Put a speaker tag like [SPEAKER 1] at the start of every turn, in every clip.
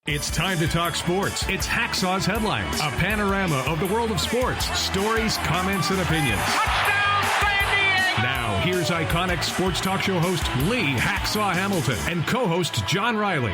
[SPEAKER 1] It's time to talk sports. It's Hacksaw's Headlines, a panorama of the world of sports, stories, comments, and opinions.
[SPEAKER 2] Touchdown, San Diego!
[SPEAKER 1] Now, here's iconic sports talk show host Lee Hacksaw Hamilton and co-host John Riley.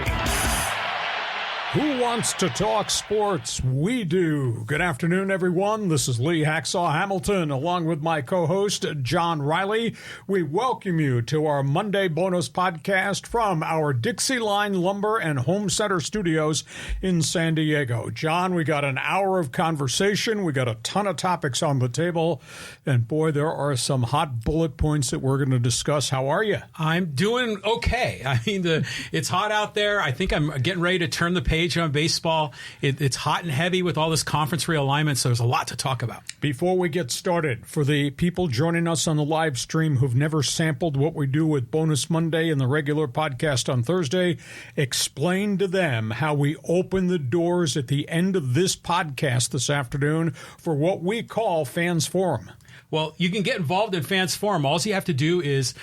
[SPEAKER 3] Who wants to talk sports? We do. Good afternoon, everyone. This is Lee Hacksaw Hamilton, along with my co-host, John Riley. We welcome you to our Monday bonus podcast from our Dixie Line Lumber and Home Center studios in San Diego. John, we got an hour of conversation. We got a ton of topics on the table. And boy, there are some hot bullet points that we're going to discuss. How are you?
[SPEAKER 4] I'm doing okay. I mean, it's hot out there. I think I'm getting ready to turn the page on baseball. It's hot and heavy with all this conference realignment, so there's a lot to talk about.
[SPEAKER 3] Before we get started, for the people joining us on the live stream who've never sampled what we do with Bonus Monday and the regular podcast on Thursday, explain to them how we open the doors at the end of this podcast this afternoon for what we call Fans Forum.
[SPEAKER 4] Well, you can get involved in Fans Forum. All you have to do is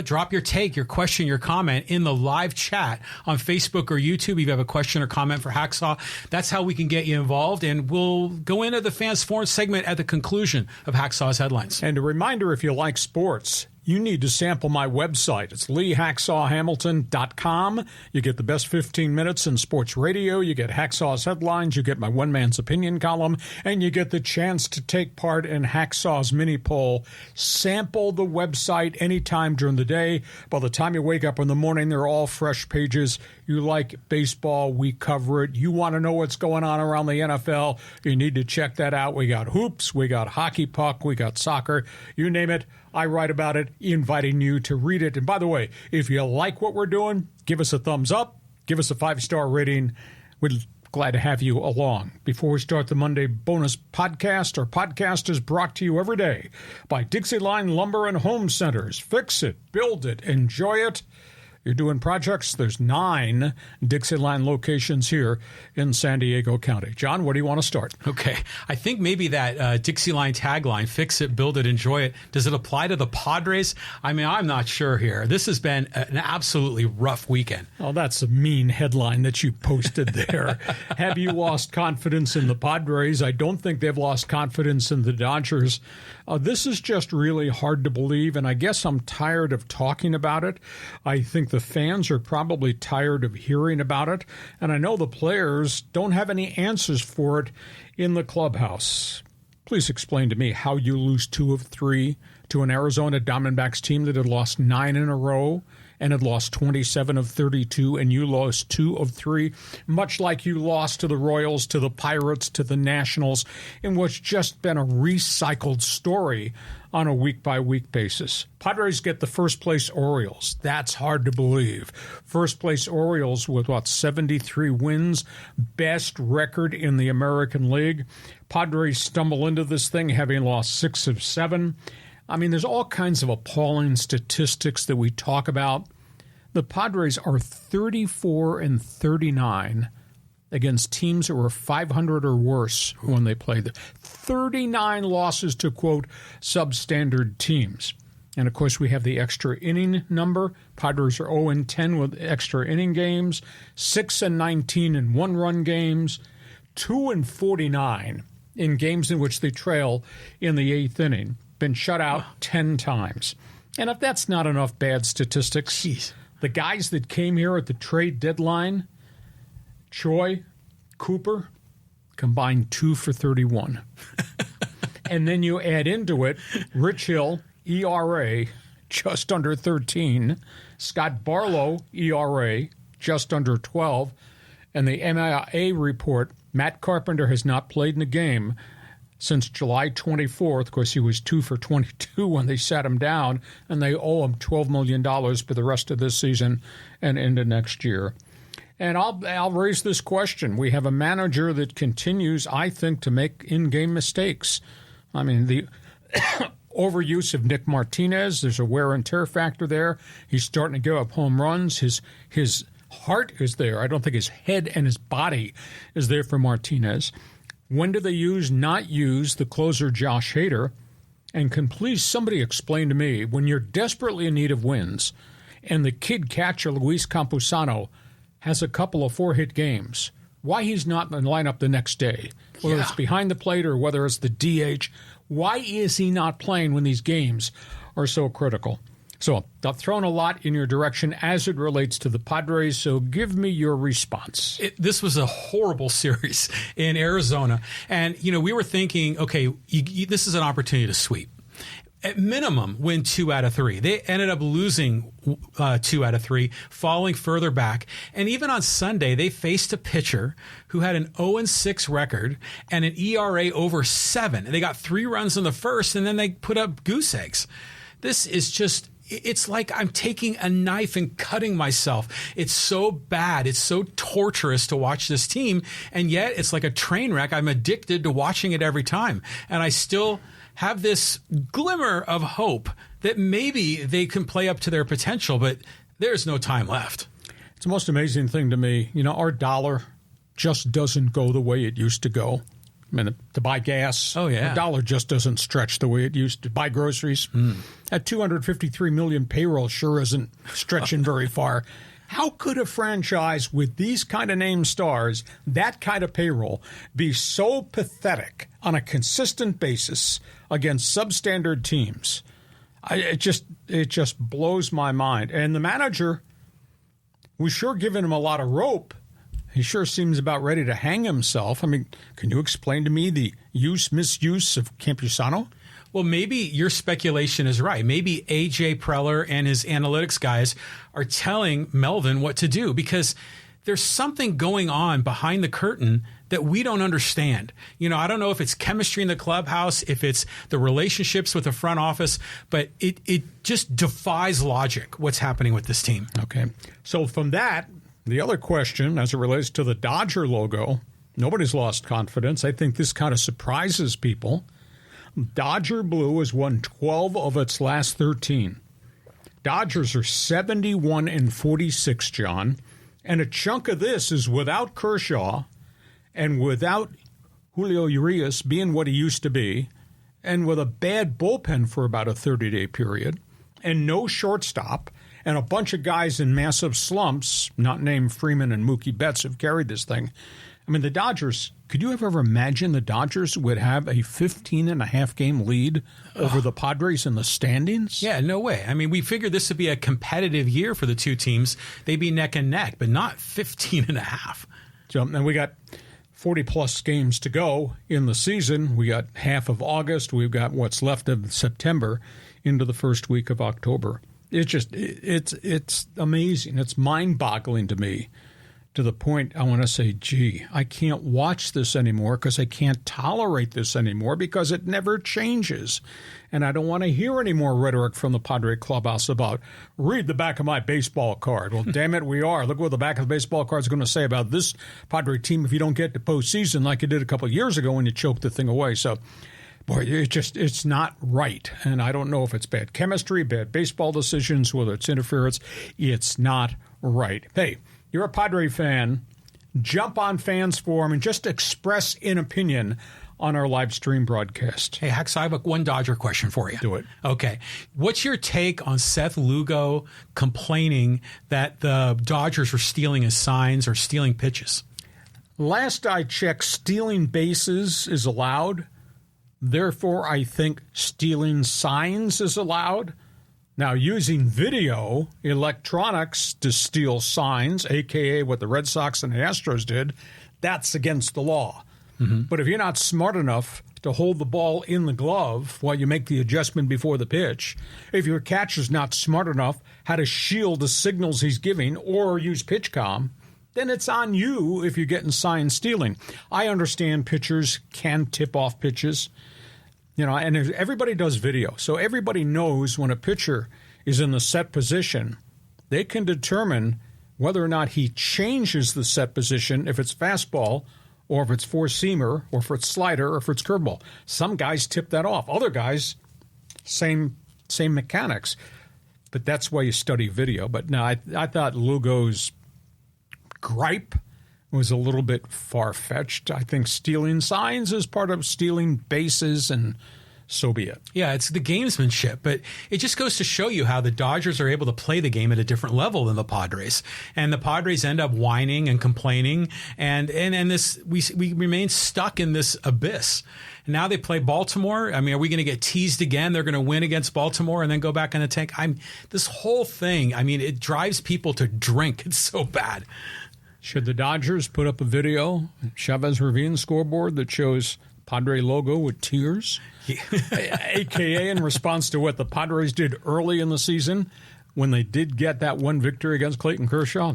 [SPEAKER 4] drop your take, your question, your comment in the live chat on Facebook or YouTube. If you have a question or comment for Hacksaw, that's how we can get you involved. And we'll go into the Fans Forum segment at the conclusion of Hacksaw's Headlines.
[SPEAKER 3] And a reminder, if you like sports, you need to sample my website. It's leehacksawhamilton.com. You get the best 15 minutes in sports radio. You get Hacksaw's Headlines. You get my one-man's opinion column. And you get the chance to take part in Hacksaw's mini poll. Sample the website anytime during the day. By the time you wake up in the morning, they're all fresh pages. You like baseball, we cover it. You want to know what's going on around the NFL, you need to check that out. We got hoops, we got hockey puck, we got soccer. You name it, I write about it, inviting you to read it. And by the way, if you like what we're doing, give us a thumbs up, give us a 5-star rating. We're glad to have you along. Before we start the Monday bonus podcast, our podcast is brought to you every day by Dixie Line Lumber and Home Centers. Fix it, build it, enjoy it. You're doing projects. There's 9 Dixie Line locations here in San Diego County. John, where do you want to start?
[SPEAKER 4] Okay. I think maybe that Dixie Line tagline, fix it, build it, enjoy it, does it apply to the Padres? I mean, I'm not sure here. This has been an absolutely rough weekend.
[SPEAKER 3] Oh, that's a mean headline that you posted there. Have you lost confidence in the Padres? I don't think they've lost confidence in the Dodgers. This is just really hard to believe, and I guess I'm tired of talking about it. I think the fans are probably tired of hearing about it, and I know the players don't have any answers for it in the clubhouse. Please explain to me how you lose 2 of 3 to an Arizona Diamondbacks team that had lost 9 in a row and had lost 27 of 32, and you lost 2 of 3, much like you lost to the Royals, to the Pirates, to the Nationals, in what's just been a recycled story on a week-by-week basis. Padres get the first-place Orioles. That's hard to believe. First-place Orioles with, 73 wins, best record in the American League. Padres stumble into this thing having lost 6 of 7. I mean, there's all kinds of appalling statistics that we talk about. The Padres are 34 and 39 against teams that were 500 or worse when they played. 39 losses to, quote, substandard teams. And, of course, we have the extra inning number. Padres are 0-10 with extra inning games, 6-19 in one-run games, 2-49 in games in which they trail in the 8th inning. Been shut out 10 times. And if that's not enough bad statistics, the guys that came here at the trade deadline, Choi, Cooper, combined 2 for 31. And then you add into it Rich Hill, ERA, just under 13. Scott Barlow, ERA, just under 12. And the MIA report, Matt Carpenter has not played in a game since July 24th. Of course, he was 2 for 22 when they sat him down, and they owe him $12 million for the rest of this season and into next year. And I'll raise this question. We have a manager that continues, I think, to make in-game mistakes. I mean, the overuse of Nick Martinez, there's a wear and tear factor there. He's starting to give up home runs. His heart is there. I don't think his head and his body is there for Martinez. When do they not use the closer Josh Hader? And can please somebody explain to me, when you're desperately in need of wins and the kid catcher Luis Campusano has a couple of 4-hit games, why he's not in the lineup the next day, whether it's behind the plate or whether it's the DH. Why is he not playing when these games are so critical? So I've thrown a lot in your direction as it relates to the Padres, so give me your response.
[SPEAKER 4] This was a horrible series in Arizona. And, we were thinking, okay, this is an opportunity to sweep. At minimum, win 2 out of 3. They ended up losing 2 out of 3, falling further back. And even on Sunday, they faced a pitcher who had an 0-6 record and an ERA over 7. They got 3 runs in the first, and then they put up goose eggs. This is just... It's like I'm taking a knife and cutting myself. It's so bad. It's so torturous to watch this team. And yet it's like a train wreck. I'm addicted to watching it every time. And I still have this glimmer of hope that maybe they can play up to their potential, but there's no time left.
[SPEAKER 3] It's the most amazing thing to me. Our dollar just doesn't go the way it used to go. I mean, to buy gas, the dollar just doesn't stretch the way it used to. Buy groceries. That $253 million payroll sure isn't stretching very far. How could a franchise with these kind of name stars, that kind of payroll, be so pathetic on a consistent basis against substandard teams? It just blows my mind. And the manager, we sure given him a lot of rope. He sure seems about ready to hang himself. I mean, can you explain to me the misuse of Campusano?
[SPEAKER 4] Well, maybe your speculation is right. Maybe A.J. Preller and his analytics guys are telling Melvin what to do because there's something going on behind the curtain that we don't understand. I don't know if it's chemistry in the clubhouse, if it's the relationships with the front office, but it just defies logic what's happening with this team.
[SPEAKER 3] Okay. So from that, the other question, as it relates to the Dodger logo, nobody's lost confidence. I think this kind of surprises people. Dodger Blue has won 12 of its last 13. Dodgers are 71-46, John. And a chunk of this is without Kershaw and without Julio Urias being what he used to be and with a bad bullpen for about a 30-day period and no shortstop and a bunch of guys in massive slumps, not named Freeman and Mookie Betts, have carried this thing. I mean, the Dodgers, could you ever imagine the Dodgers would have a 15.5-game lead over the Padres in the standings?
[SPEAKER 4] Yeah, no way. I mean, we figured this would be a competitive year for the two teams. They'd be neck and neck, but not 15.5.
[SPEAKER 3] So, and we got 40-plus games to go in the season. We got half of August. We've got what's left of September into the first week of October. It's amazing. It's mind-boggling to me, to the point I want to say, gee, I can't watch this anymore because I can't tolerate this anymore because it never changes. And I don't want to hear any more rhetoric from the Padre clubhouse about, read the back of my baseball card. Well, damn it, we are. Look what the back of the baseball card is going to say about this Padre team if you don't get to postseason like you did a couple of years ago when you choked the thing away. So, boy, it's not right. And I don't know if it's bad chemistry, bad baseball decisions, whether it's interference. It's not right. Hey, you're a Padre fan, jump on Fans Forum and just express an opinion on our live stream broadcast.
[SPEAKER 4] Hey, Hacksaw, I have one Dodger question for you.
[SPEAKER 3] Do it.
[SPEAKER 4] Okay. What's your take on Seth Lugo complaining that the Dodgers were stealing his signs or stealing pitches?
[SPEAKER 3] Last I checked, stealing bases is allowed. Therefore, I think stealing signs is allowed. Now, using video, electronics to steal signs, a.k.a. what the Red Sox and the Astros did, that's against the law. Mm-hmm. But if you're not smart enough to hold the ball in the glove while you make the adjustment before the pitch, if your catcher's not smart enough how to shield the signals he's giving or use PitchCom, then it's on you if you're getting sign stealing. I understand pitchers can tip off pitches. And everybody does video. So everybody knows when a pitcher is in the set position, they can determine whether or not he changes the set position, if it's fastball or if it's four-seamer or if it's slider or if it's curveball. Some guys tip that off. Other guys, same mechanics. But that's why you study video. But no, I thought Lugo's gripe was a little bit far-fetched. I think stealing signs is part of stealing bases and so be it.
[SPEAKER 4] Yeah, it's the gamesmanship, but it just goes to show you how the Dodgers are able to play the game at a different level than the Padres. And the Padres end up whining and complaining, and this we remain stuck in this abyss. And now they play Baltimore. I mean, are we going to get teased again? They're going to win against Baltimore and then go back in the tank. This whole thing, I mean, it drives people to drink. It's so bad.
[SPEAKER 3] Should the Dodgers put up a video, Chavez Ravine scoreboard, that shows Padre logo with tears? AKA in response to what the Padres did early in the season when they did get that one victory against Clayton Kershaw.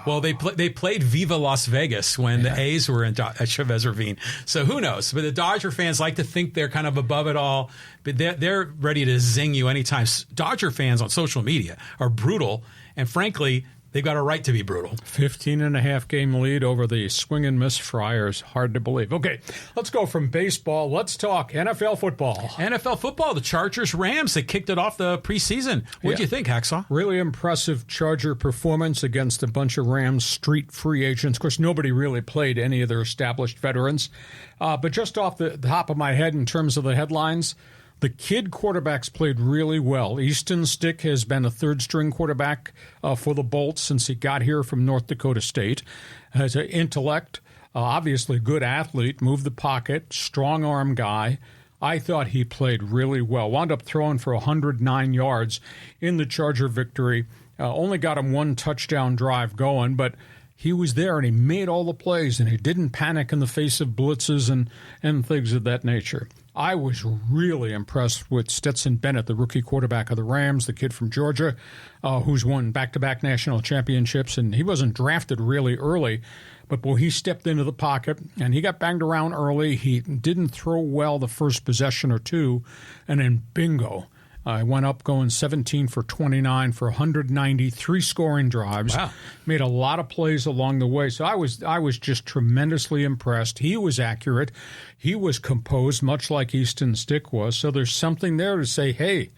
[SPEAKER 4] Well, they played Viva Las Vegas when the A's were at Chavez Ravine. So who knows? But the Dodger fans like to think they're kind of above it all, but they're ready to zing you anytime. Dodger fans on social media are brutal, and frankly, they've got a right to be brutal.
[SPEAKER 3] 15.5 game lead over the swing and miss Friars. Hard to believe. Okay, let's go from baseball. Let's talk NFL football.
[SPEAKER 4] NFL football, the Chargers-Rams, they kicked it off the preseason. What do you think, Hacksaw?
[SPEAKER 3] Really impressive Charger performance against a bunch of Rams street free agents. Of course, nobody really played any of their established veterans. But just off the top of my head in terms of the headlines, the kid quarterbacks played really well. EASTON Stick has been a third-string quarterback for the Bolts since he got here from North Dakota State. Has an intellect, obviously good athlete, moved the pocket, strong arm guy. I thought he played really well. Wound up throwing for 109 yards in the Charger victory. Only got him one touchdown drive going, but he was there and he made all the plays and he didn't panic in the face of blitzes and things of that nature. I was really impressed with Stetson Bennett, the rookie quarterback of the Rams, the kid from Georgia, who's won back-to-back national championships. And he wasn't drafted really early, but boy, he stepped into the pocket and he got banged around early. He didn't throw well the first possession or two, and then bingo. I went up going 17 for 29 for 193 scoring drives.
[SPEAKER 4] Wow.
[SPEAKER 3] Made a lot of plays along the way. So I was just tremendously impressed. He was accurate. He was composed, much like EASTON Stick was. So there's something there to say, hey,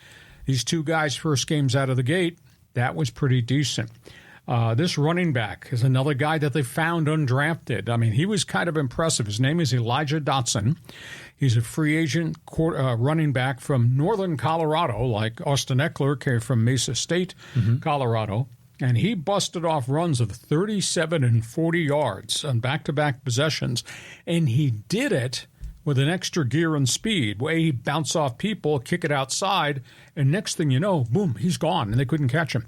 [SPEAKER 3] these two guys' first games out of the gate, that was pretty decent. This running back is another guy that they found undrafted. I mean, he was kind of impressive. His name is Elijah Dotson. He's a free agent running back from northern Colorado, like Austin Eckler came from Mesa State, Colorado. And he busted off runs of 37 and 40 yards on back-to-back possessions. And he did it with an extra gear and speed, where he bounce off people, kick it outside, and next thing you know, boom, he's gone, and they couldn't catch him.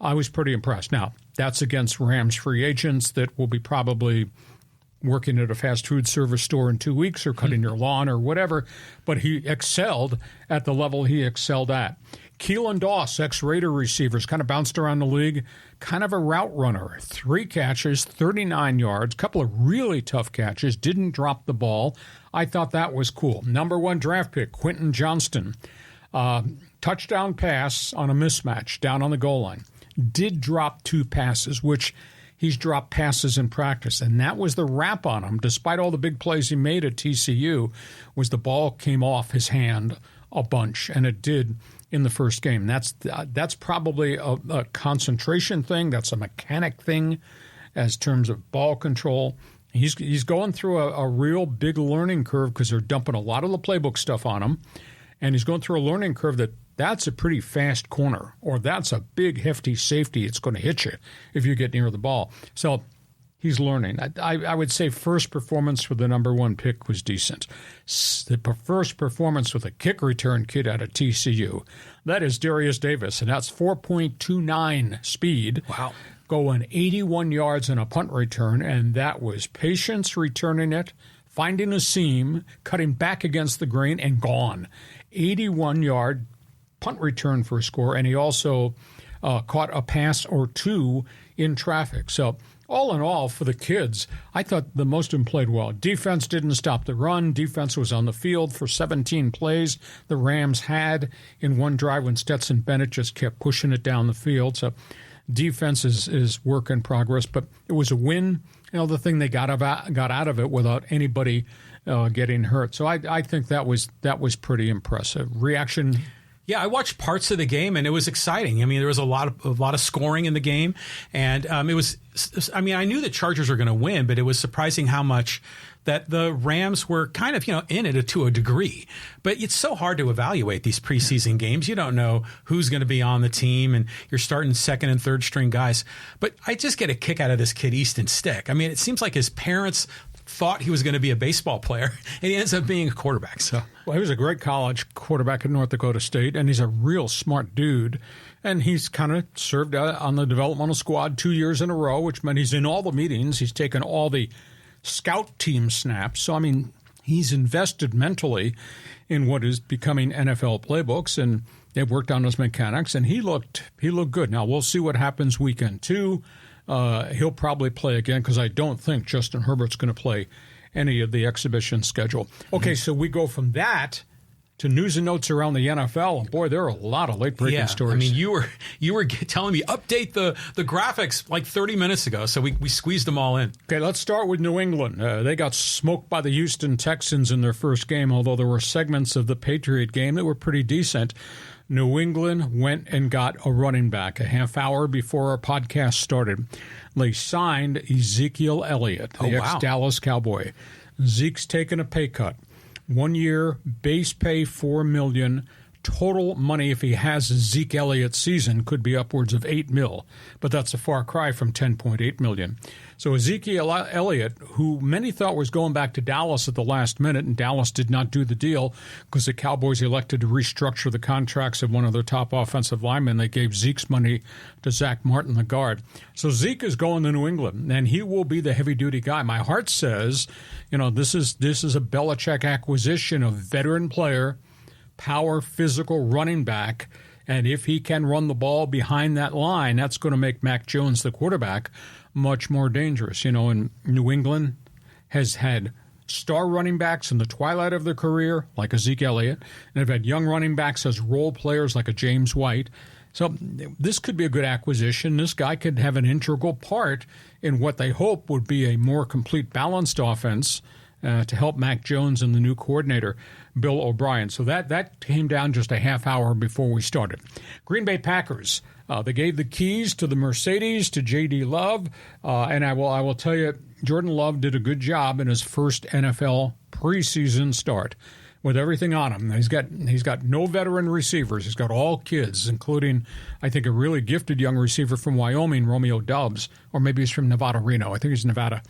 [SPEAKER 3] I was pretty impressed. Now, that's against Rams free agents that will be probably working at a fast food service store in 2 weeks or cutting your lawn or whatever, but he excelled at the level he excelled at. Keelan Doss, ex-Raider receivers, kind of bounced around the league, kind of a route runner. 3 catches, 39 yards, couple of really tough catches, didn't drop the ball. I thought that was cool. Number 1 draft pick, Quentin Johnston, touchdown pass on a mismatch down on the goal line. Did drop 2 passes, which he's dropped passes in practice, and that was the rap on him. Despite all the big plays he made at TCU, was the ball came off his hand a bunch, and it did in the first game. That's probably a concentration thing. That's a mechanic thing as terms of ball control. He's going through a real big learning curve because they're dumping a lot of the playbook stuff on him, and he's going through a learning curve that's a pretty fast corner, or that's a big, hefty safety. It's going to hit you if you get near the ball. So he's learning. I would say first performance for the number 1 pick was decent. The first performance with a kick return kid out of TCU, that is Darius Davis, and that's 4.29 speed.
[SPEAKER 4] Wow.
[SPEAKER 3] Going 81 yards in a punt return, and that was patience returning it, finding a seam, cutting back against the grain, and gone. 81-yard punt return for a score, and he also caught a pass or 2 in traffic. So all in all, for the kids, I thought the most of them played well. Defense didn't stop the run. Defense was on the field for 17 plays. The Rams had in one drive when Stetson Bennett just kept pushing it down the field. So defense is work in progress, but it was a win. You know, the thing they got out of it without anybody getting hurt. So I think that was pretty impressive. Reaction.
[SPEAKER 4] Yeah, I watched parts of the game, and it was exciting. I mean, there was a lot of scoring in the game, and it was. I mean, I knew the Chargers were going to win, but it was surprising how much that the Rams were kind of in it to a degree. But it's so hard to evaluate these preseason games. You don't know who's going to be on the team, and you're starting second and third string guys. But I just get a kick out of this kid, Easton Stick. I mean, it seems like his parents thought he was going to be a baseball player, and he ends up being a quarterback. So,
[SPEAKER 3] well, he was a great college quarterback at North Dakota State, and he's a real smart dude. And he's kind of served on the developmental squad 2 years in a row, which meant he's in all the meetings. He's taken all the scout team snaps. So, I mean, he's invested mentally in what is becoming NFL playbooks, and they've worked on his mechanics, and he looked good. Now, we'll see what happens weekend 2. He'll probably play again because I don't think Justin Herbert's going to play any of the exhibition schedule. Okay, so we go from that to news and notes around the NFL. And boy, there are a lot of late-breaking stories.
[SPEAKER 4] I mean, you were telling me update the graphics like 30 minutes ago, so we squeezed them all in.
[SPEAKER 3] Okay, let's start with New England. They got smoked by the Houston Texans in their first game, although there were segments of the Patriot game that were pretty decent. New England went and got a running back a half hour before our podcast started. They signed Ezekiel Elliott, the ex-Dallas Cowboy. Zeke's taken a pay cut. 1 year, base pay $4 million. Total money, if he has a Zeke Elliott season, could be upwards of $8 million, but that's a far cry from $10.8 million. So Ezekiel Elliott, who many thought was going back to Dallas at the last minute, and Dallas did not do the deal because the Cowboys elected to restructure the contracts of one of their top offensive linemen. They gave Zeke's money to Zach Martin, the guard. So Zeke is going to New England, and he will be the heavy-duty guy. My heart says, this is a Belichick acquisition of veteran player, power, physical running back, and if he can run the ball behind that line, that's going to make Mac Jones, the quarterback, much more dangerous. And New England has had star running backs in the twilight of their career, like Ezekiel Elliott, and they've had young running backs as role players like a James White. So this could be a good acquisition. This guy could have an integral part in what they hope would be a more complete, balanced offense to help Mac Jones and the new coordinator, Bill O'Brien. So that came down just a half hour before we started. Green Bay Packers, they gave the keys to the Mercedes to J.D. Love, and I will tell you, Jordan Love did a good job in his first NFL preseason start with everything on him. He's got no veteran receivers. He's got all kids, including, I think, a really gifted young receiver from Wyoming, Romeo Doubs, or maybe he's from Nevada, Reno. I think he's Nevada.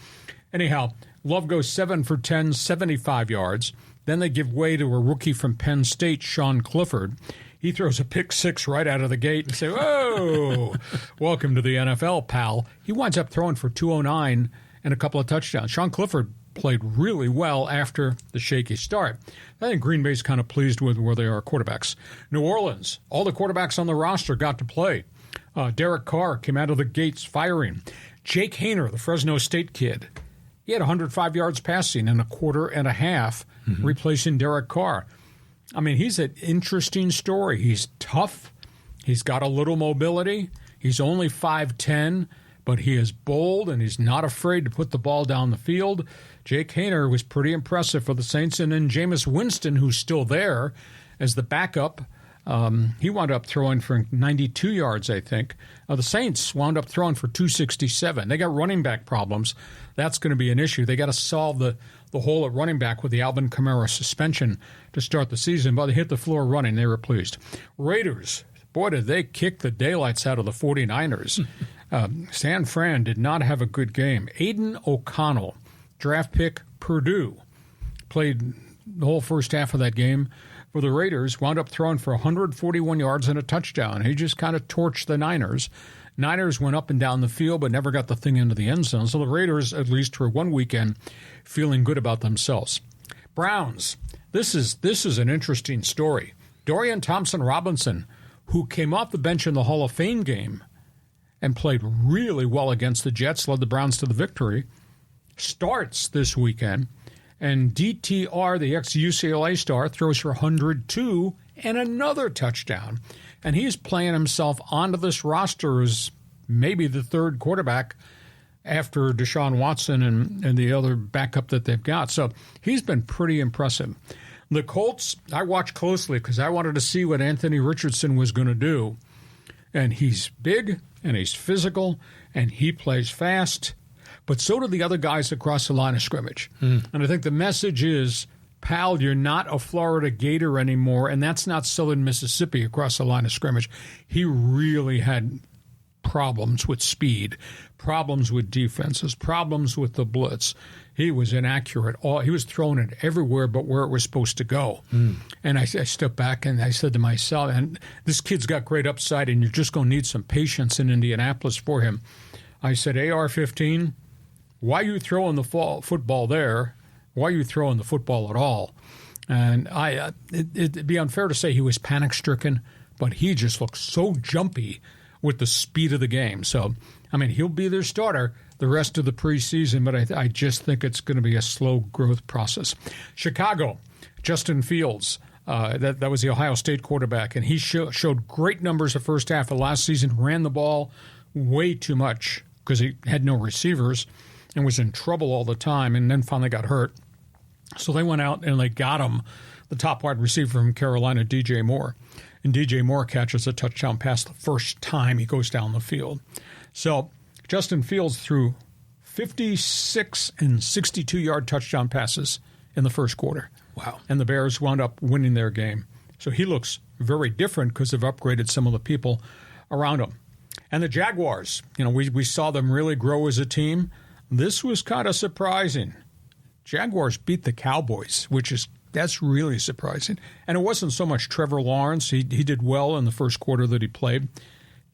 [SPEAKER 3] Anyhow, Love goes 7 for 10, 75 yards. Then they give way to a rookie from Penn State, Sean Clifford. He throws a pick six right out of the gate and say, "Whoa, welcome to the NFL, pal." He winds up throwing for 209 and a couple of touchdowns. Sean Clifford played really well after the shaky start. I think Green Bay's kind of pleased with where they are quarterbacks. New Orleans, all the quarterbacks on the roster got to play. Derek Carr came out of the gates firing. Jake Haener, the Fresno State kid, he had 105 yards passing in a quarter and a half, replacing Derek Carr. I mean, he's an interesting story. He's tough. He's got a little mobility. He's only 5'10", but he is bold, and he's not afraid to put the ball down the field. Jake Haener was pretty impressive for the Saints. And then Jameis Winston, who's still there as the backup, he wound up throwing for 92 yards, I think. The Saints wound up throwing for 267. They got running back problems. That's going to be an issue. They got to solve the hole at running back with the Alvin Kamara suspension to start the season. But they hit the floor running. They were pleased. Raiders, boy, did they kick the daylights out of the 49ers. San Fran did not have a good game. Aiden O'Connell, draft pick, Purdue, played the whole first half of that game for the Raiders, wound up throwing for 141 yards and a touchdown. He just kind of torched the Niners. Niners went up and down the field but never got the thing into the end zone. So the Raiders, at least for one weekend, feeling good about themselves. Browns, this is an interesting story. Dorian Thompson-Robinson, who came off the bench in the Hall of Fame game and played really well against the Jets, led the Browns to the victory, starts this weekend. And DTR, the ex-UCLA star, throws for 102 and another touchdown. And he's playing himself onto this roster as maybe the third quarterback after Deshaun Watson and the other backup that they've got. So he's been pretty impressive. The Colts, I watched closely because I wanted to see what Anthony Richardson was going to do. And he's big, and he's physical, and he plays fast. But so do the other guys across the line of scrimmage. And I think the message is, pal, you're not a Florida Gator anymore, and that's not Southern Mississippi across the line of scrimmage. He really had problems with speed, problems with defenses, problems with the blitz. He was inaccurate. He was throwing it everywhere but where it was supposed to go. And I stepped back and I said to myself, and this kid's got great upside, and you're just going to need some patience in Indianapolis for him. I said, AR-15, why are you throwing the football there? Why are you throwing the football at all? And it'd be unfair to say he was panic-stricken, but he just looked so jumpy with the speed of the game. So, I mean, he'll be their starter the rest of the preseason, but I just think it's going to be a slow growth process. Chicago, Justin Fields, that was the Ohio State quarterback, and he showed great numbers the first half of last season, ran the ball way too much because he had no receivers and was in trouble all the time, and then finally got hurt. So they went out and they got him, the top wide receiver from Carolina, DJ Moore. And DJ Moore catches a touchdown pass the first time he goes down the field. So Justin Fields threw 56 and 62-yard touchdown passes in the first quarter.
[SPEAKER 4] Wow.
[SPEAKER 3] And the Bears wound up winning their game. So he looks very different because they've upgraded some of the people around him. And the Jaguars, we saw them really grow as a team. This was kind of surprising. Jaguars beat the Cowboys, that's really surprising. And it wasn't so much Trevor Lawrence. He did well in the first quarter that he played.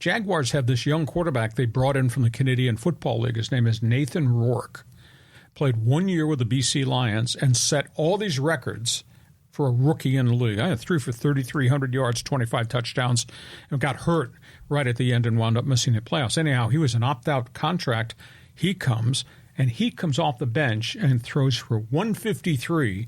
[SPEAKER 3] Jaguars have this young quarterback they brought in from the Canadian Football League. His name is Nathan Rourke. Played 1 year with the BC Lions and set all these records for a rookie in the league. I threw for 3,300 yards, 25 touchdowns, and got hurt right at the end and wound up missing the playoffs. Anyhow, he was an opt-out contract. He comes off the bench and throws for 153,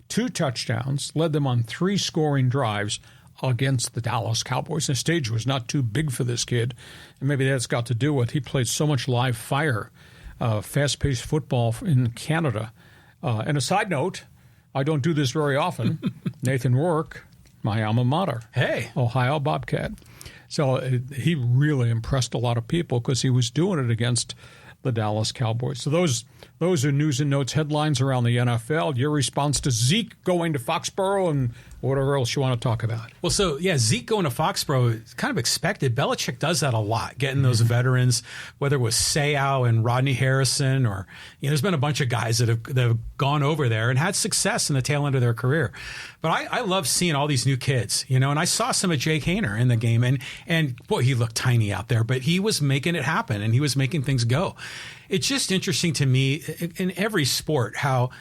[SPEAKER 3] 2 touchdowns, led them on 3 scoring drives against the Dallas Cowboys. The stage was not too big for this kid, and maybe that's got to do with he played so much live fire, fast-paced football in Canada. And a side note, I don't do this very often. Nathan Rourke, my alma mater.
[SPEAKER 4] Hey.
[SPEAKER 3] Ohio Bobcat. So he really impressed a lot of people because he was doing it against the Dallas Cowboys. So those are news and notes headlines around the NFL. Your response to Zeke going to Foxborough and whatever else you want to talk about.
[SPEAKER 4] Well, so, yeah, Zeke going to Foxborough is kind of expected. Belichick does that a lot, getting those veterans, whether it was Seau and Rodney Harrison or, there's been a bunch of guys that have gone over there and had success in the tail end of their career. But I love seeing all these new kids, and I saw some of Jake Haener in the game, and boy, he looked tiny out there, but he was making it happen, and he was making things go. It's just interesting to me in every sport how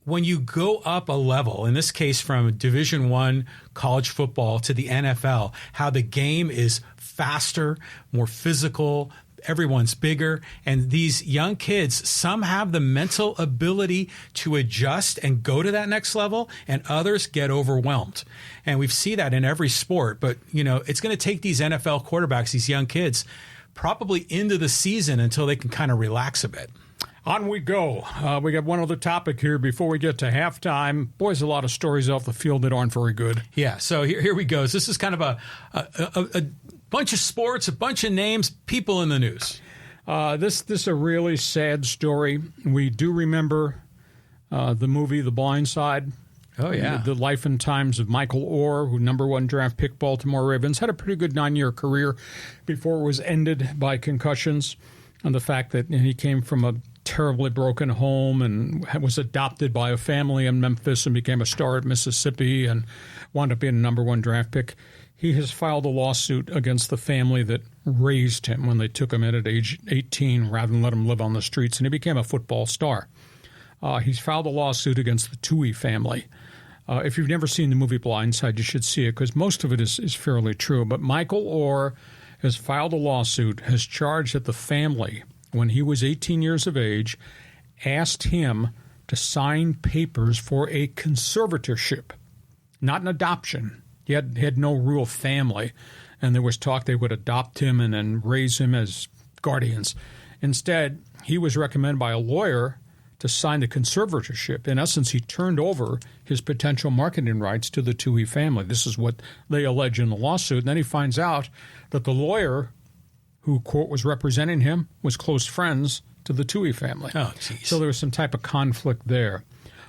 [SPEAKER 4] when you go up a level, in this case from Division I college football to the NFL, how the game is faster, more physical, everyone's bigger, and these young kids, some have the mental ability to adjust and go to that next level, and others get overwhelmed. And we see that in every sport, but it's going to take these NFL quarterbacks, these young kids, probably into the season until they can kind of relax a bit.
[SPEAKER 3] On we go. We got one other topic here before we get to halftime. Boys, a lot of stories off the field that aren't very good.
[SPEAKER 4] Yeah, so here we go. So this is kind of a bunch of sports, a bunch of names, people in the news.
[SPEAKER 3] This is a really sad story. We do remember the movie The Blind Side.
[SPEAKER 4] Oh, yeah.
[SPEAKER 3] The life and times of Michael Orr, who #1 draft pick Baltimore Ravens, had a pretty good 9-year career before it was ended by concussions, and the fact that he came from a terribly broken home and was adopted by a family in Memphis and became a star at Mississippi and wound up being a #1 draft pick. He has filed a lawsuit against the family that raised him when they took him in at age 18 rather than let him live on the streets, and he became a football star. He's filed a lawsuit against the Toohey family. If you've never seen the movie Blindside, you should see it because most of it is fairly true. But Michael Orr has filed a lawsuit, has charged that the family, when he was 18 years of age, asked him to sign papers for a conservatorship, not an adoption. He had no real family, and there was talk they would adopt him and then raise him as guardians. Instead, he was recommended by a lawyer to sign the conservatorship. In essence, he turned over his potential marketing rights to the Tuohy family. This is what they allege in the lawsuit. And then he finds out that the lawyer who, quote, was representing him was close friends to the Tuohy family.
[SPEAKER 4] Oh, geez.
[SPEAKER 3] So there was some type of conflict there.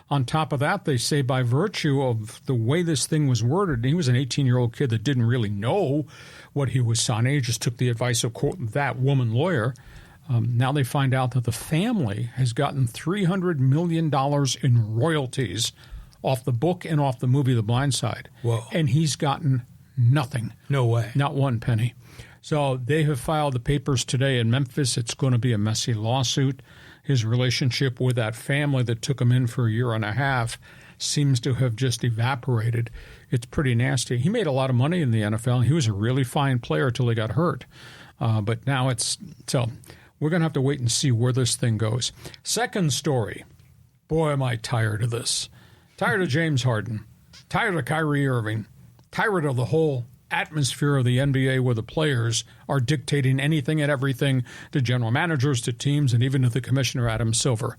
[SPEAKER 3] On top of that, they say by virtue of the way this thing was worded, he was an 18-year-old kid that didn't really know what he was signing. He just took the advice of, quote, that woman lawyer. Now they find out that the family has gotten $300 million in royalties off the book and off the movie The Blind Side.
[SPEAKER 4] Whoa.
[SPEAKER 3] And he's gotten nothing.
[SPEAKER 4] No way.
[SPEAKER 3] Not one penny. So they have filed the papers today in Memphis. It's going to be a messy lawsuit. His relationship with that family that took him in for a year and a half seems to have just evaporated. It's pretty nasty. He made a lot of money in the NFL. He was a really fine player till he got hurt. But now it's so we're going to have to wait and see where this thing goes. Second story. Boy, am I tired of this. Tired of James Harden. Tired of Kyrie Irving. Tired of the whole atmosphere of the NBA where the players are dictating anything and everything to general managers, to teams, and even to the commissioner, Adam Silver.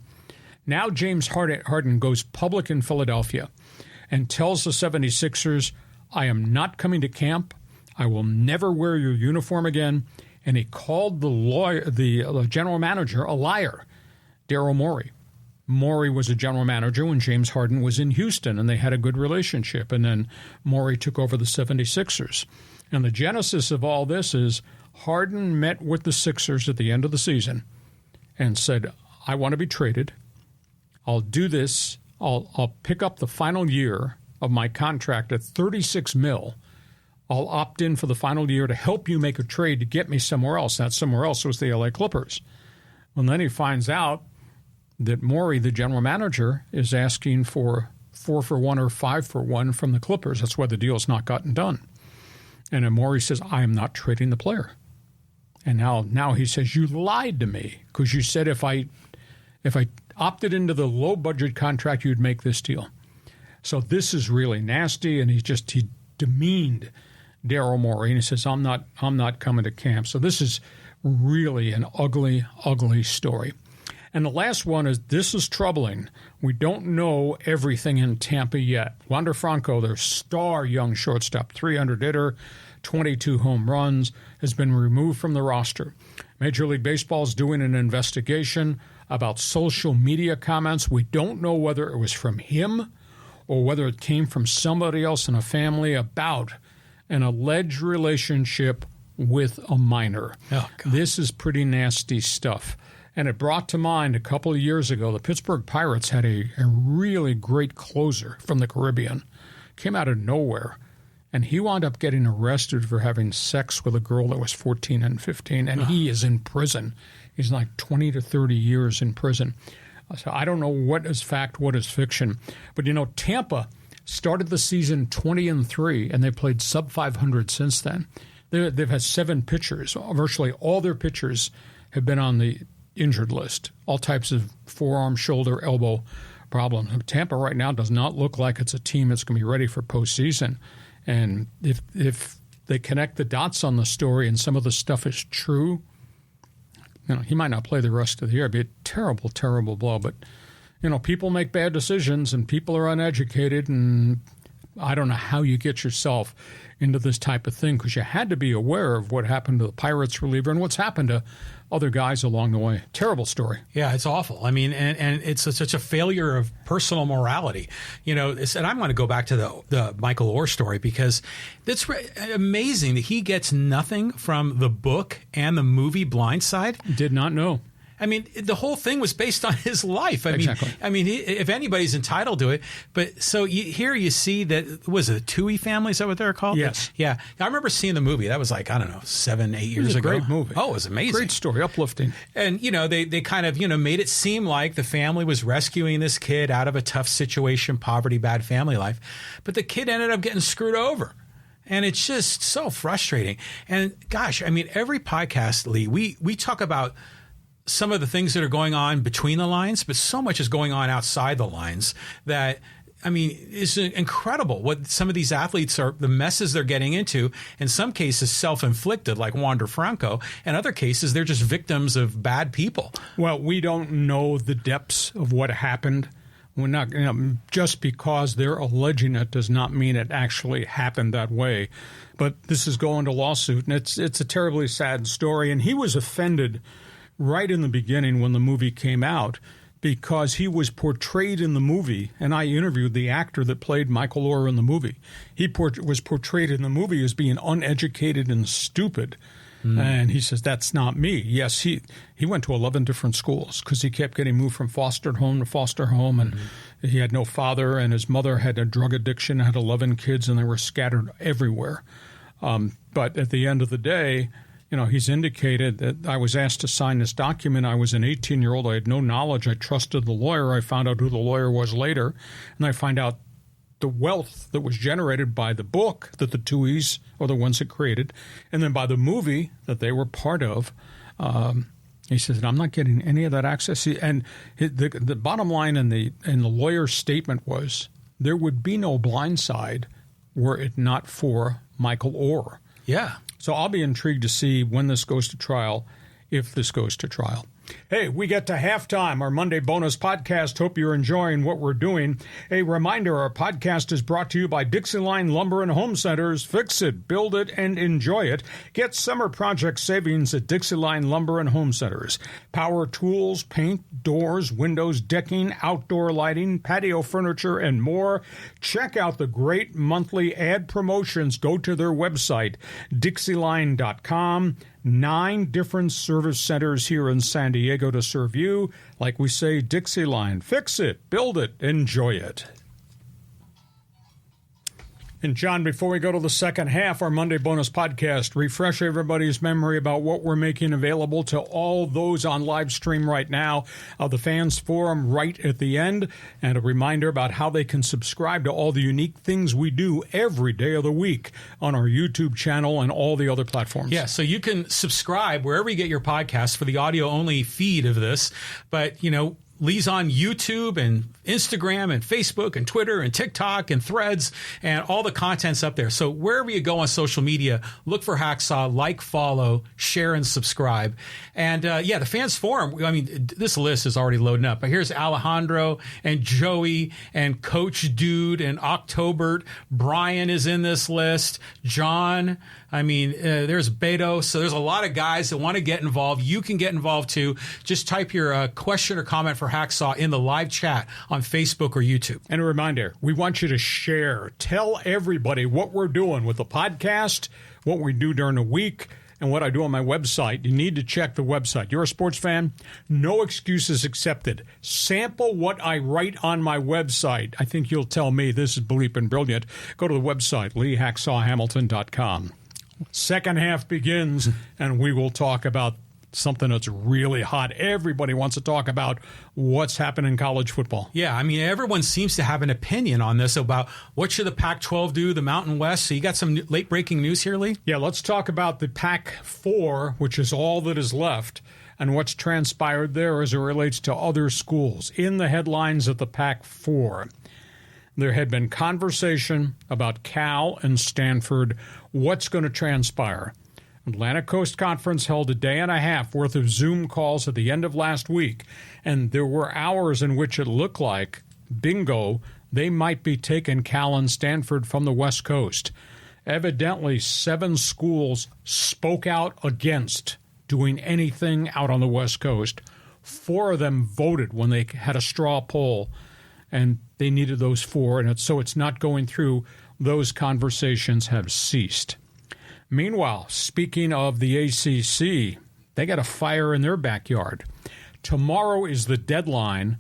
[SPEAKER 3] Now James Harden goes public in Philadelphia and tells the 76ers, I am not coming to camp. I will never wear your uniform again. And he called the general manager a liar, Daryl Morey. Morey was a general manager when James Harden was in Houston, and they had a good relationship. And then Morey took over the 76ers. And the genesis of all this is Harden met with the Sixers at the end of the season and said, I want to be traded. I'll do this. I'll pick up the final year of my contract at $36 million. I'll opt in for the final year to help you make a trade to get me somewhere else. That somewhere else was the LA Clippers. And then he finds out that Morey, the general manager, is asking for 4-for-1 or 5-for-1 from the Clippers. That's why the deal's not gotten done. And then Morey says, I am not trading the player. And now he says, you lied to me because you said if I opted into the low-budget contract, you'd make this deal. So this is really nasty, and he demeaned Daryl Morey, and he says, I'm not coming to camp. So this is really an ugly, ugly story. And the last one is, this is troubling. We don't know everything in Tampa yet. Wander Franco, their star young shortstop, 300 hitter, 22 home runs, has been removed from the roster. Major League Baseball is doing an investigation about social media comments. We don't know whether it was from him or whether it came from somebody else in a family about an alleged relationship with a minor.
[SPEAKER 4] Oh, God.
[SPEAKER 3] This is pretty nasty stuff. And it brought to mind a couple of years ago, the Pittsburgh Pirates had a really great closer from the Caribbean. Came out of nowhere. And he wound up getting arrested for having sex with a girl that was 14 and 15. And he is in prison. He's like 20 to 30 years in prison. So I don't know what is fact, what is fiction. But, Tampa started the season 20-3, and they played sub-500 since then. They've had 7 pitchers. Virtually all their pitchers have been on the injured list, all types of forearm, shoulder, elbow problems. Tampa right now does not look like it's a team that's going to be ready for postseason. And if they connect the dots on the story and some of the stuff is true, he might not play the rest of the year. It'd be a terrible, terrible blow. But, people make bad decisions and people are uneducated, and I don't know how you get yourself into this type of thing, because you had to be aware of what happened to the Pirates reliever and what's happened to other guys along the way. Terrible story.
[SPEAKER 4] Yeah, it's awful. I mean, and it's such a failure of personal morality. And I'm going to go back to the Michael Orr story, because it's amazing that he gets nothing from the book and the movie Blind Side.
[SPEAKER 3] Did not know.
[SPEAKER 4] I mean, the whole thing was based on his life.
[SPEAKER 3] Exactly.
[SPEAKER 4] If anybody's entitled to it. But so here you see that, was it the Tuohy family? Is that what they're called?
[SPEAKER 3] Yes.
[SPEAKER 4] Yeah. I remember seeing the movie. That was like, 7-8 years ago.
[SPEAKER 3] Great movie.
[SPEAKER 4] Oh, it was amazing.
[SPEAKER 3] Great story, uplifting.
[SPEAKER 4] And, they kind of, made it seem like the family was rescuing this kid out of a tough situation, poverty, bad family life. But the kid ended up getting screwed over. And it's just so frustrating. And gosh, every podcast, Lee, we talk about some of the things that are going on between the lines, but so much is going on outside the lines that I mean, it's incredible what some of these athletes are, the messes they're getting into. In some cases, self-inflicted, like Wander Franco. In other cases, they're just victims of bad people.
[SPEAKER 3] Well, we don't know the depths of what happened. We're not, just because they're alleging it does not mean it actually happened that way. But this is going to lawsuit, and it's a terribly sad story. And he was offended right in the beginning when the movie came out, because he was portrayed in the movie, and I interviewed the actor that played Michael Orr in the movie. He was portrayed in the movie as being uneducated and stupid. And he says, that's not me. Yes, he went to 11 different schools because he kept getting moved from foster home to foster home, and he had no father, and his mother had a drug addiction, had 11 kids, and they were scattered everywhere. But at the end of the day, he's indicated that I was asked to sign this document. I was an 18-year-old. I had no knowledge. I trusted the lawyer. I found out who the lawyer was later, and I find out the wealth that was generated by the book that the Tuohys are the ones that created, and then by the movie that they were part of. He says, I'm not getting any of that access. And the bottom line in the lawyer's statement was, there would be no blind side were it not for Michael Orr.
[SPEAKER 4] Yeah.
[SPEAKER 3] So I'll be intrigued to see when this goes to trial, if this goes to trial. Hey, we get to halftime, our Monday bonus podcast. Hope you're enjoying what we're doing. A reminder, our podcast is brought to you by Dixieline Lumber and Home Centers. Fix it, build it, and enjoy it. Get summer project savings at Dixieline Lumber and Home Centers. Power tools, paint, doors, windows, decking, outdoor lighting, patio furniture, and more. Check out the great monthly ad promotions. Go to their website, Dixieline.com. 9 different service centers here in San Diego to serve you. Like we say, Dixieline, fix it, build it, enjoy it. And John, before we go to the second half, our Monday bonus podcast, refresh everybody's memory about what we're making available to all those on live stream right now. The Fans Forum right at the end, and a reminder about how they can subscribe to all the unique things we do every day of the week on our YouTube channel and all the other platforms.
[SPEAKER 4] Yeah, so you can subscribe wherever you get your podcasts for the audio-only feed of this. But, Lee's on YouTube and Instagram and Facebook and Twitter and TikTok and Threads, and all the content's up there. So wherever you go on social media, look for Hacksaw, like, follow, share, and subscribe. And the Fans Forum, I mean, this list is already loading up. But here's Alejandro and Joey and Coach Dude and Octobert. Brian is in this list. John. I mean, there's Beto. So there's a lot of guys that want to get involved. You can get involved too. Just type your question or comment for Hacksaw in the live chat on Facebook or YouTube.
[SPEAKER 3] And a reminder, we want you to share. Tell everybody what we're doing with the podcast, what we do during the week, and what I do on my website. You need to check the website. You're a sports fan? No excuses accepted. Sample what I write on my website. I think you'll tell me this is bleeping brilliant. Go to the website, LeeHacksawHamilton.com. Second half begins, and we will talk about something that's really hot. Everybody wants to talk about what's happening in college football.
[SPEAKER 4] Yeah, I mean, everyone seems to have an opinion on this about what should the Pac-12 do, the Mountain West. So you got some late-breaking news here, Lee?
[SPEAKER 3] Yeah, let's talk about the PAC4, which is all that is left, and what's transpired there as it relates to other schools. In the headlines of the PAC4, there had been conversation about Cal and Stanford, what's going to transpire. Atlantic Coast Conference held a day and a half worth of Zoom calls at the end of last week, and there were hours in which it looked like, bingo, they might be taking Cal and Stanford from the West Coast. Evidently, 7 schools spoke out against doing anything out on the West Coast. 4 of them voted when they had a straw poll, and they needed those 4, and so it's not going through. Those conversations have ceased. Meanwhile, speaking of the ACC, they got a fire in their backyard. Tomorrow is the deadline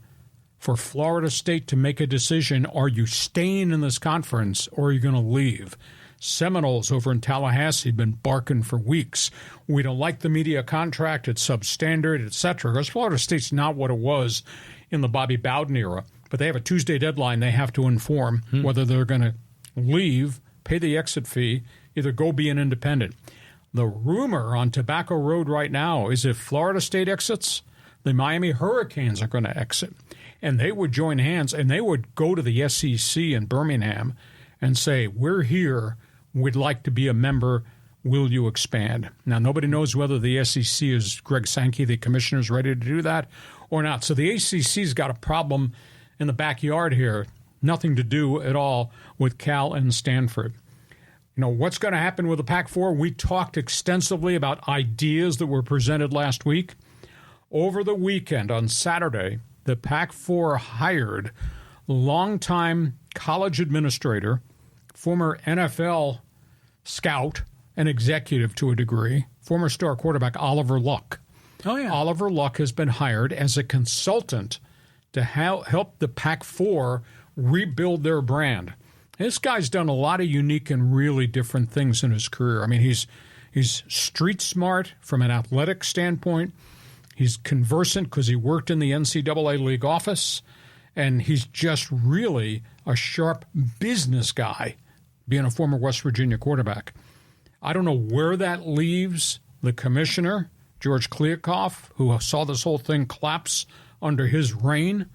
[SPEAKER 3] for Florida State to make a decision. Are you staying in this conference or are you going to leave? Seminoles over in Tallahassee have been barking for weeks. We don't like the media contract. It's substandard, etc. Because Florida State's not what it was in the Bobby Bowden era. But they have a Tuesday deadline. They have to inform whether they're going to leave, pay the exit fee, either go be an independent. The rumor on Tobacco Road right now is if Florida State exits, the Miami Hurricanes are going to exit. and they would join hands, and they would go to the SEC in Birmingham and say, we're here, we'd like to be a member, will you expand? Now, nobody knows whether the SEC is Greg Sankey, the commissioner, is ready to do that or not. So the ACC's got a problem in the backyard here, nothing to do at all with Cal and Stanford. You know, what's going to happen with the PAC4? We talked extensively about ideas that were presented last week. Over the weekend, on Saturday, the PAC4 hired longtime college administrator, former NFL scout and executive to a degree, former star quarterback Oliver Luck.
[SPEAKER 4] Oh, yeah.
[SPEAKER 3] Oliver Luck has been hired as a consultant to help the PAC4 rebuild their brand. This guy's done a lot of unique and really different things in his career. I mean, he's street smart from an athletic standpoint. He's conversant because he worked in the NCAA league office, and he's just really a sharp business guy, being a former West Virginia quarterback. I don't know where that leaves the commissioner, George Kliavkoff, who saw this whole thing collapse under his reign.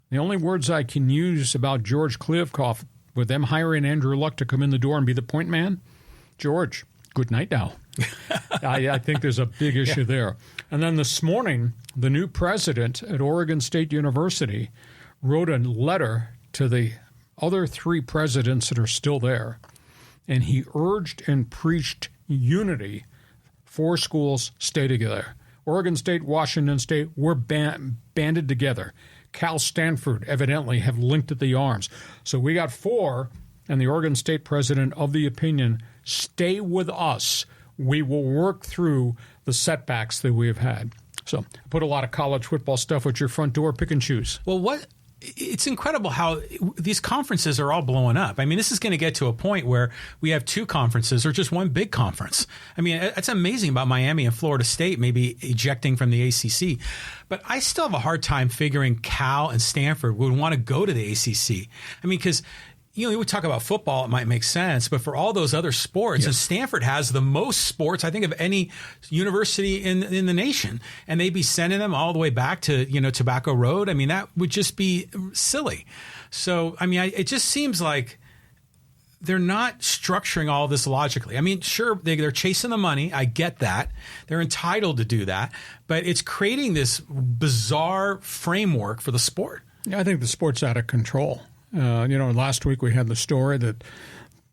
[SPEAKER 3] The only words I can use about George Kliavkoff, with them hiring Andrew Luck to come in the door and be the point man, George, good night now. I think there's a big issue there. And then this morning, the new president at Oregon State University wrote a letter to the other three presidents that are still there, and he urged and preached unity. 4 schools stay together. Oregon State, Washington State, we're banded together. CAL-STANFORD evidently have linked at the arms. So we got 4, and the Oregon State president of the opinion, stay with us. We will work through the setbacks that we have had. So put a lot of college football stuff at your front door, pick and choose.
[SPEAKER 4] Well, it's incredible how these conferences are all blowing up. I mean, this is going to get to a point where we have 2 conferences or just one big conference. I mean, that's amazing about Miami and Florida State maybe ejecting from the ACC. But I still have a hard time figuring Cal and Stanford would want to go to the ACC. I mean, because you would talk about football, it might make sense, but for all those other sports, and Stanford has the most sports, I think, of any university in the nation, and they'd be sending them all the way back to, Tobacco Road. I mean, that would just be silly. So, I mean, it just seems like they're not structuring all this logically. I mean, sure, they're chasing the money. I get that. They're entitled to do that, but it's creating this bizarre framework for the sport.
[SPEAKER 3] I think the sport's out of control. Last week we had the story that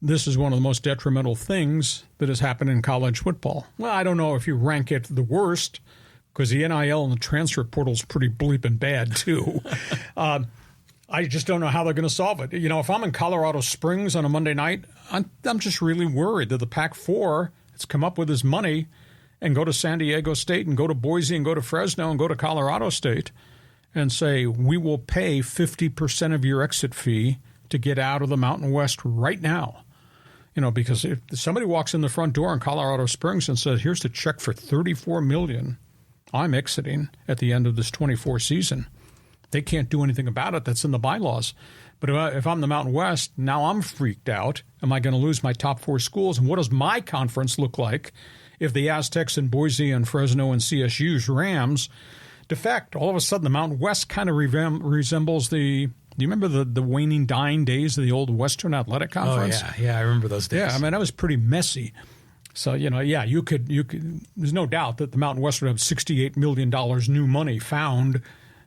[SPEAKER 3] this is one of the most detrimental things that has happened in college football. Well, I don't know if you rank it the worst, because the NIL and the transfer portal is pretty bleeping bad, too. I just don't know how they're going to solve it. If I'm in Colorado Springs on a Monday night, I'm just really worried that the PAC4 has come up with his money and go to San Diego State and go to Boise and go to Fresno and go to Colorado State and say, we will pay 50% of your exit fee to get out of the Mountain West right now. Because if somebody walks in the front door in Colorado Springs and says, here's the check for $34 million, I'm exiting at the end of this 24 season. They can't do anything about it. That's in the bylaws. But if I'm the Mountain West, now I'm freaked out. Am I going to lose my top 4 schools? And what does my conference look like if the Aztecs and Boise and Fresno and CSU's Rams defect? All of a sudden, the Mountain West kind of resembles do you remember the waning, dying days of the old Western Athletic Conference?
[SPEAKER 4] Oh, yeah, I remember those days.
[SPEAKER 3] Yeah, I mean, that was pretty messy. So, you could, there's no doubt that the Mountain West would have $68 million new money found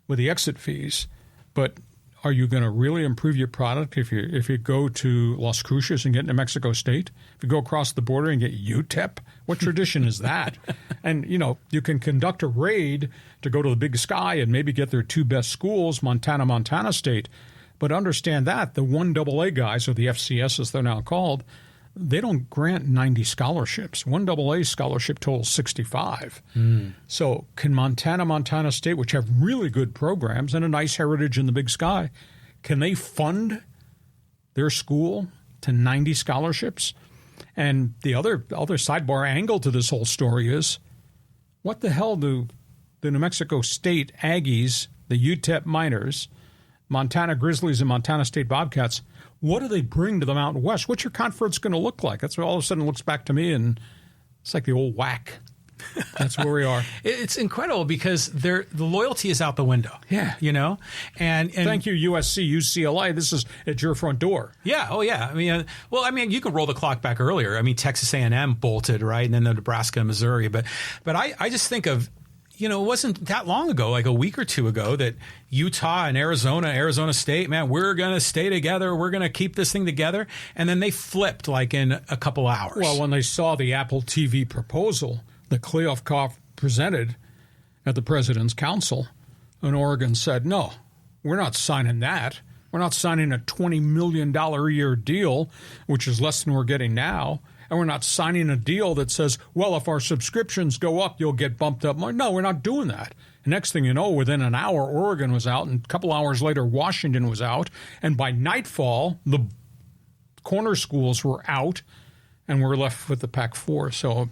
[SPEAKER 3] with the exit fees. But are you going to really improve your product if you go to Las Cruces and get into Mexico State? If you go across the border and get UTEP? What tradition is that? And, you can conduct a raid to go to the Big Sky and maybe get their 2 best schools, Montana State. But understand that the 1AA guys, or the FCS as they're now called, they don't grant 90 scholarships. 1AA scholarship totals 65. So can Montana State, which have really good programs and a nice heritage in the Big Sky, can they fund their school to 90 scholarships? And the other sidebar angle to this whole story is, what the hell do the New Mexico State Aggies, the UTEP Miners, Montana Grizzlies, and Montana State Bobcats, what do they bring to the Mountain West? What's your conference going to look like? That's what all of a sudden looks back to me, and it's like the old WAC. That's where we are.
[SPEAKER 4] It's incredible because the loyalty is out the window.
[SPEAKER 3] Yeah.
[SPEAKER 4] And
[SPEAKER 3] thank you, USC, UCLA. This is at your front door.
[SPEAKER 4] Yeah. Oh, yeah. I mean, you can roll the clock back earlier. I mean, Texas A&M bolted, right? And then the Nebraska and Missouri. But I just think of, it wasn't that long ago, like a week or two ago, that Utah and Arizona State, man, we're going to stay together. We're going to keep this thing together. And then they flipped like in a couple hours.
[SPEAKER 3] Well, when they saw the Apple TV proposal that Kleofkoff presented at the President's Council, and Oregon said, no, we're not signing that. We're not signing a $20 million a year deal, which is less than we're getting now. And we're not signing a deal that says, well, if our subscriptions go up, you'll get bumped up more. No, we're not doing that. And next thing you know, within an hour, Oregon was out, and a couple hours later, Washington was out. And by nightfall, the corner schools were out, and we're left with the PAC4. So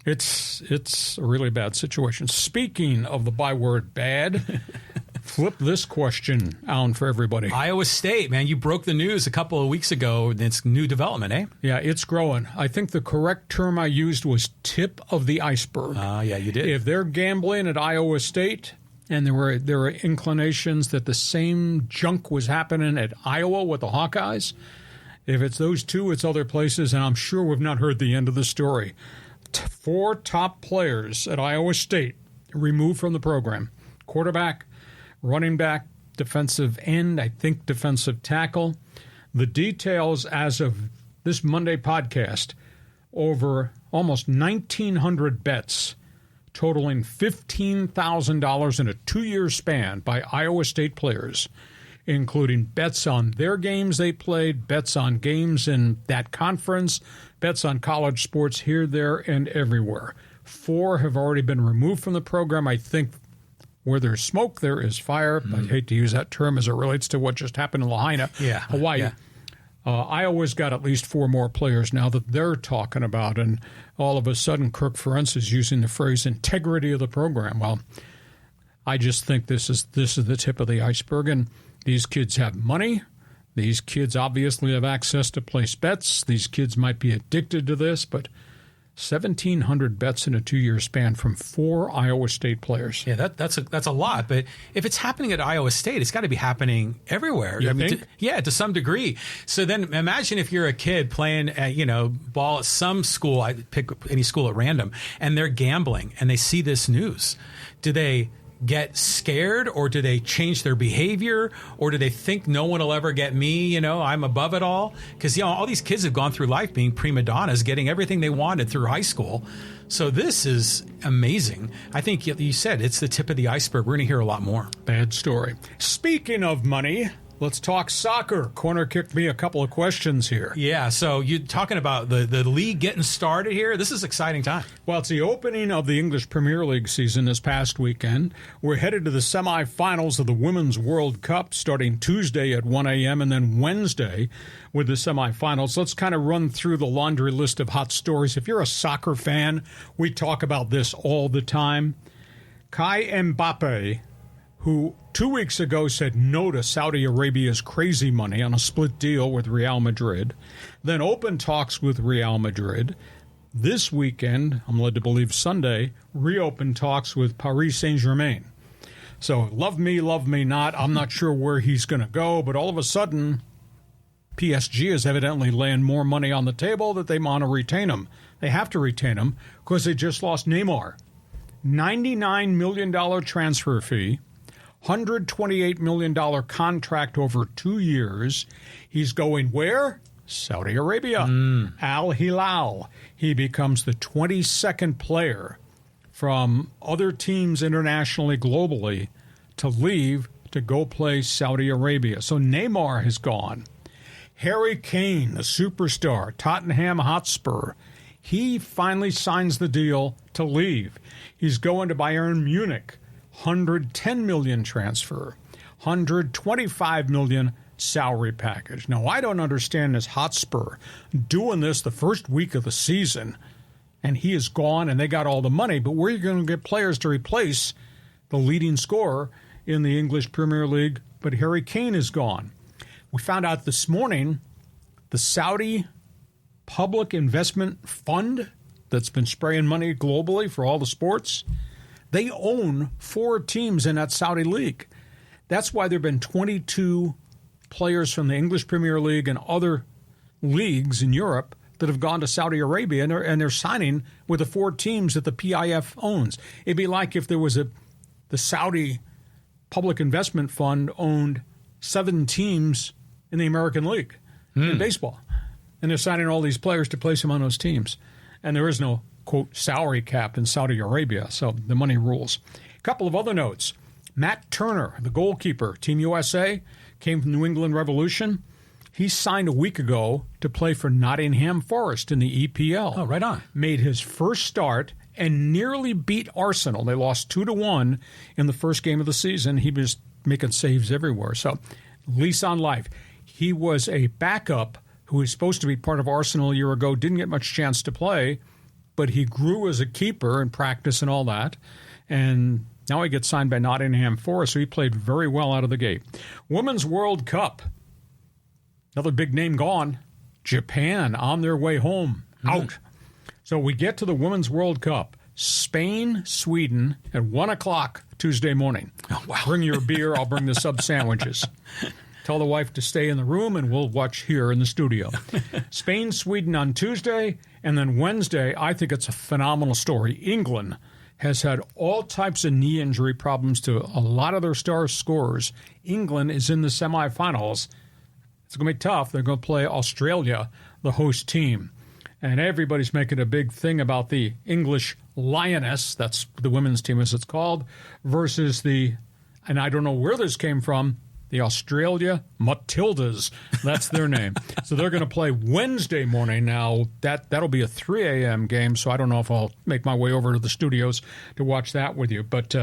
[SPEAKER 3] it's a really bad situation. Speaking of the byword bad, flip this question on for everybody.
[SPEAKER 4] Iowa State, man, you broke the news a couple of weeks ago. It's new development, eh?
[SPEAKER 3] Yeah, it's growing. I think the correct term I used was tip of the iceberg.
[SPEAKER 4] Yeah, you did.
[SPEAKER 3] If they're gambling at Iowa State, and there were inclinations that the same junk was happening at Iowa with the Hawkeyes, if it's those two, it's other places, and I'm sure we've not heard the end of the story. 4 top players at Iowa State removed from the program. Quarterback, running back, defensive end, I think defensive tackle. The details as of this Monday podcast, over almost 1,900 bets totaling $15,000 in a 2-year span by Iowa State players, including bets on their games they played, bets on games in that conference, bets on college sports here, there, and everywhere. 4 have already been removed from the program. I think where there's smoke, there is fire. I hate to use that term as it relates to what just happened in Lahaina, Hawaii.
[SPEAKER 4] Yeah.
[SPEAKER 3] Iowa's got at least 4 more players now that they're talking about, and all of a sudden Kirk Ferentz is using the phrase integrity of the program. Well, I just think this is the tip of the iceberg, and these kids have money. These kids obviously have access to place bets. These kids might be addicted to this, but 1,700 bets in a 2-year span from 4 Iowa State players.
[SPEAKER 4] Yeah, that's a lot. But if it's happening at Iowa State, it's got to be happening everywhere.
[SPEAKER 3] You think?
[SPEAKER 4] To some degree. So then imagine if you're a kid playing at, ball at some school. I pick any school at random, and they're gambling, and they see this news. Do they get scared, or do they change their behavior, or do they think no one will ever get me, I'm above it all? Because all these kids have gone through life being prima donnas, getting everything they wanted through high school. So this is amazing. I think you said it's the tip of the iceberg. We're going to hear a lot more.
[SPEAKER 3] Bad story. Speaking of money, let's talk soccer. Corner kicked me a couple of questions here.
[SPEAKER 4] Yeah, so you're talking about the league getting started here. This is an exciting time.
[SPEAKER 3] Well, it's the opening of the English Premier League season this past weekend. We're headed to the semifinals of the Women's World Cup starting Tuesday at 1 a.m. and then Wednesday with the semifinals. Let's kind of run through the laundry list of hot stories. If you're a soccer fan, we talk about this all the time. Kai Mbappe, who 2 weeks ago said no to Saudi Arabia's crazy money on a split deal with Real Madrid, then opened talks with Real Madrid. This weekend, I'm led to believe Sunday, reopened talks with Paris Saint-Germain. So love me not. I'm not sure where he's going to go, but all of a sudden, PSG is evidently laying more money on the table that they want to retain him. They have to retain him because they just lost Neymar. $99 million transfer fee. $128 million contract over 2 years. He's going where? Saudi Arabia. Al Hilal. He becomes the 22nd player from other teams internationally, globally, to leave to go play Saudi Arabia. So Neymar has gone. Harry Kane, the superstar, Tottenham Hotspur, he finally signs the deal to leave. He's going to Bayern Munich. $110 million transfer, $125 million salary package. Now, I don't understand this Hotspur doing this the first week of the season, and he is gone, and they got all the money. But where are you going to get players to replace the leading scorer in the English Premier League? But Harry Kane is gone. We found out this morning the Saudi Public Investment Fund, that's been spraying money globally for all the sports, they own 4 teams in that Saudi league. That's why there have been 22 players from the English Premier League and other leagues in Europe that have gone to Saudi Arabia, and they're signing with the 4 teams that the PIF owns. It'd be like if there was the Saudi Public Investment Fund owned 7 teams in the American League in baseball, and they're signing all these players to place them on those teams. And there is no, quote, salary cap in Saudi Arabia, so the money rules. A couple of other notes. Matt Turner, the goalkeeper, Team USA, came from New England Revolution. He signed a week ago to play for Nottingham Forest in the EPL.
[SPEAKER 4] Oh, right on.
[SPEAKER 3] Made his first start and nearly beat Arsenal. They lost 2-1 in the first game of the season. He was making saves everywhere. So, lease on life. He was a backup who was supposed to be part of Arsenal a year ago, didn't get much chance to play, but he grew as a keeper in practice and all that. And now he gets signed by Nottingham Forest, so he played very well out of the gate. Women's World Cup. Another big name gone. Japan on their way home. Out. So we get to the Women's World Cup. Spain, Sweden at 1 o'clock Tuesday morning.
[SPEAKER 4] Oh, wow.
[SPEAKER 3] Bring your beer. I'll bring the sub sandwiches. Tell the wife to stay in the room, and we'll watch here in the studio. Spain, Sweden on Tuesday, and then Wednesday, I think it's a phenomenal story. England has had all types of knee injury problems to a lot of their star scorers. England is in the semifinals. It's going to be tough. They're going to play Australia, the host team. And everybody's making a big thing about the English Lioness, that's the women's team as it's called, versus the, and I don't know where this came from, the Australia Matildas. That's their name. So they're going to play Wednesday morning. Now, that'll be a 3 a.m. game, so I don't know if I'll make my way over to the studios to watch that with you. But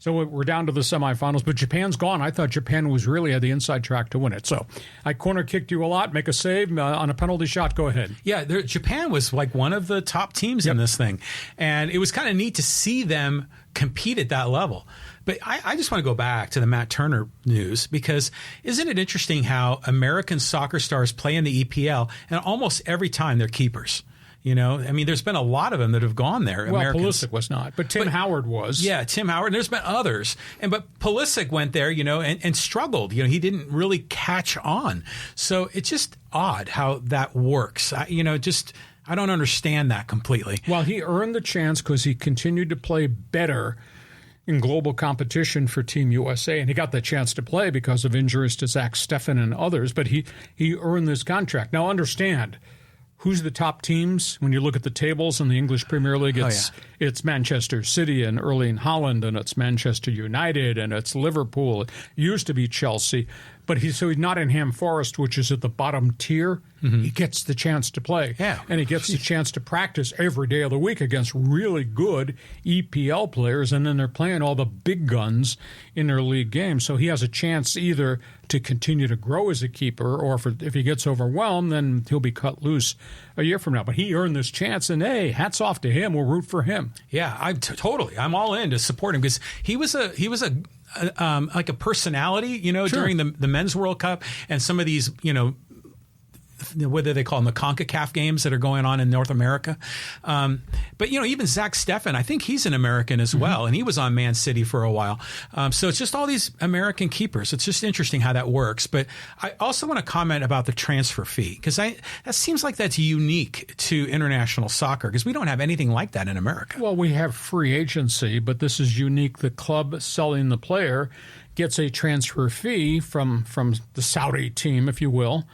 [SPEAKER 3] so we're down to the semifinals, but Japan's gone. I thought Japan was really had the inside track to win it. So I corner kicked you a lot. Make a save on a penalty shot. Go ahead.
[SPEAKER 4] Yeah, Japan was like one of the top teams in this thing. And it was kind of neat to see them compete at that level. But I just want to go back to the Matt Turner news, because isn't it interesting how American soccer stars play in the EPL, and almost every time they're keepers? You know, I mean, there's been a lot of them that have gone there.
[SPEAKER 3] Well,
[SPEAKER 4] Americans.
[SPEAKER 3] Pulisic was not, but Tim Howard was.
[SPEAKER 4] Yeah, Tim Howard. And there's been others. But Pulisic went there, you know, and struggled. You know, he didn't really catch on. So it's just odd how that works. I don't understand that completely.
[SPEAKER 3] Well, he earned the chance because he continued to play better in global competition for Team USA, and he got the chance to play because of injuries to Zach Steffen and others, but he earned this contract. Now, understand, who's the top teams? When you look at the tables in the English Premier League, it's Manchester City and Erling Haaland, and it's Manchester United, and it's Liverpool. It used to be Chelsea. But he's Nottingham Forest, which is at the bottom tier. Mm-hmm. He gets the chance to play.
[SPEAKER 4] Yeah.
[SPEAKER 3] And he gets the chance to practice every day of the week against really good EPL players, and then they're playing all the big guns in their league games. So he has a chance either to continue to grow as a keeper, or if he gets overwhelmed, then he'll be cut loose a year from now. But he earned this chance, and hey, hats off to him. We'll root for him.
[SPEAKER 4] Yeah, totally. I'm all in to support him, because he was a like a personality, you know,
[SPEAKER 3] Sure.
[SPEAKER 4] during the Men's World Cup and some of these, you know, whether they call them the CONCACAF games that are going on in North America. But, you know, even Zach Steffen, I think he's an American as well, and he was on Man City for a while. So it's just all these American keepers. It's just interesting how that works. But I also want to comment about the transfer fee, because that seems like that's unique to international soccer, because we don't have anything like that in America.
[SPEAKER 3] Well, we have free agency, but this is unique. The club selling the player gets a transfer fee from the Saudi team, if you will,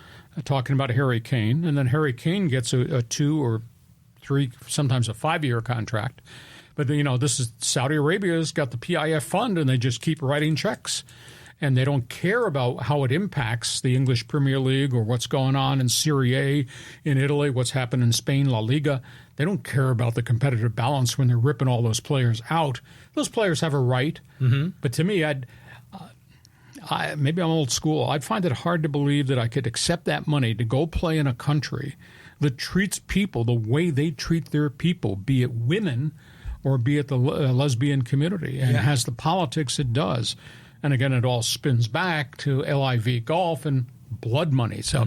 [SPEAKER 3] talking about Harry Kane, and then Harry Kane gets a 2 or 3, sometimes a 5-year contract. But, you know, this is Saudi Arabia's got the PIF fund, and they just keep writing checks. And they don't care about how it impacts the English Premier League or what's going on in Serie A in Italy, what's happened in Spain, La Liga. They don't care about the competitive balance when they're ripping all those players out. Those players have a right. Mm-hmm. But to me, maybe I'm old school. I'd find it hard to believe that I could accept that money to go play in a country that treats people the way they treat their people, be it women or be it the lesbian community, and has the politics it does. And again, it all spins back to LIV golf and blood money. So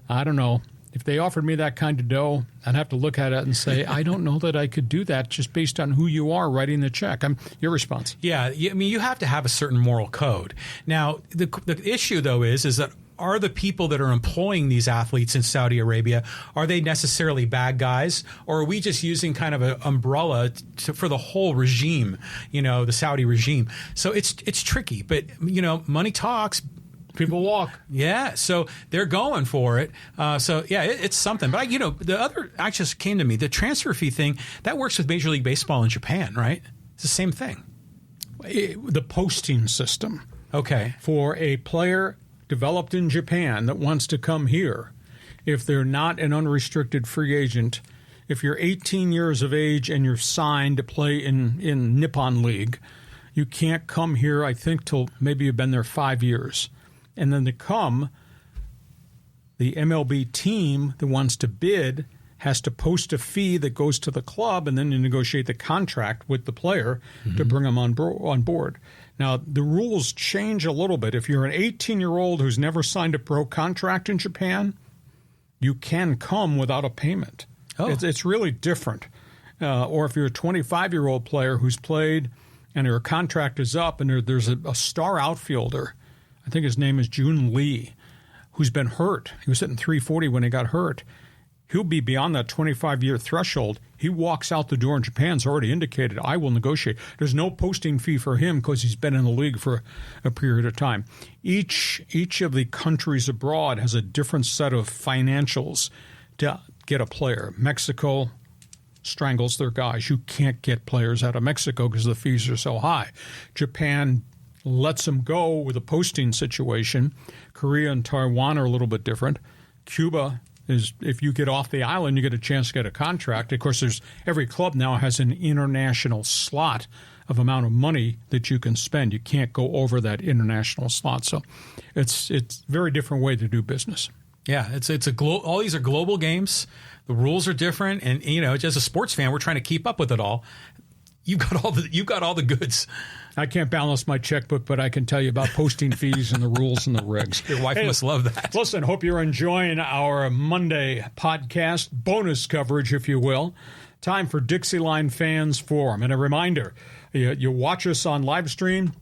[SPEAKER 3] I don't know. If they offered me that kind of dough, I'd have to look at it and say, I don't know that I could do that just based on who you are writing the check. Your response.
[SPEAKER 4] Yeah, I mean, you have to have a certain moral code. Now, the issue, though, is that are the people that are employing these athletes in Saudi Arabia, are they necessarily bad guys? Or are we just using kind of an umbrella for the whole regime, the Saudi regime? So it's tricky. But, money talks.
[SPEAKER 3] People walk.
[SPEAKER 4] Yeah, so they're going for it. It's something. But, the other just came to me, the transfer fee thing, that works with Major League Baseball in Japan, right? It's the same thing.
[SPEAKER 3] The posting system.
[SPEAKER 4] Okay.
[SPEAKER 3] For a player developed in Japan that wants to come here, if they're not an unrestricted free agent, if you're 18 years of age and you're signed to play in Nippon League, you can't come here, I think, till maybe you've been there 5 years. And then to come, the MLB team that wants to bid has to post a fee that goes to the club, and then you negotiate the contract with the player to bring them on board. Now, the rules change a little bit. If you're an 18-year-old who's never signed a pro contract in Japan, you can come without a payment. Oh. It's really different. Or if you're a 25-year-old player who's played and your contract is up and there's a star outfielder, I think his name is Jun Lee, who's been hurt. He was hitting 340 when he got hurt. He'll be beyond that 25-year threshold. He walks out the door in Japan's already indicated, I will negotiate. There's no posting fee for him because he's been in the league for a period of time. Each of the countries abroad has a different set of financials to get a player. Mexico strangles their guys. You can't get players out of Mexico because the fees are so high. Japan lets them go with a posting situation. Korea and Taiwan are a little bit different. Cuba is, if you get off the island, you get a chance to get a contract. Of course, every club now has an international slot of amount of money that you can spend. You can't go over that international slot. So it's a very different way to do business.
[SPEAKER 4] Yeah, all these are global games. The rules are different, and as a sports fan, we're trying to keep up with it all. You've got all the goods.
[SPEAKER 3] I can't balance my checkbook, but I can tell you about posting fees and the rules and the regs.
[SPEAKER 4] Your wife must love that.
[SPEAKER 3] Listen, hope you're enjoying our Monday podcast, bonus coverage, if you will. Time for Dixieline Fans Forum. And a reminder, you watch us on live stream,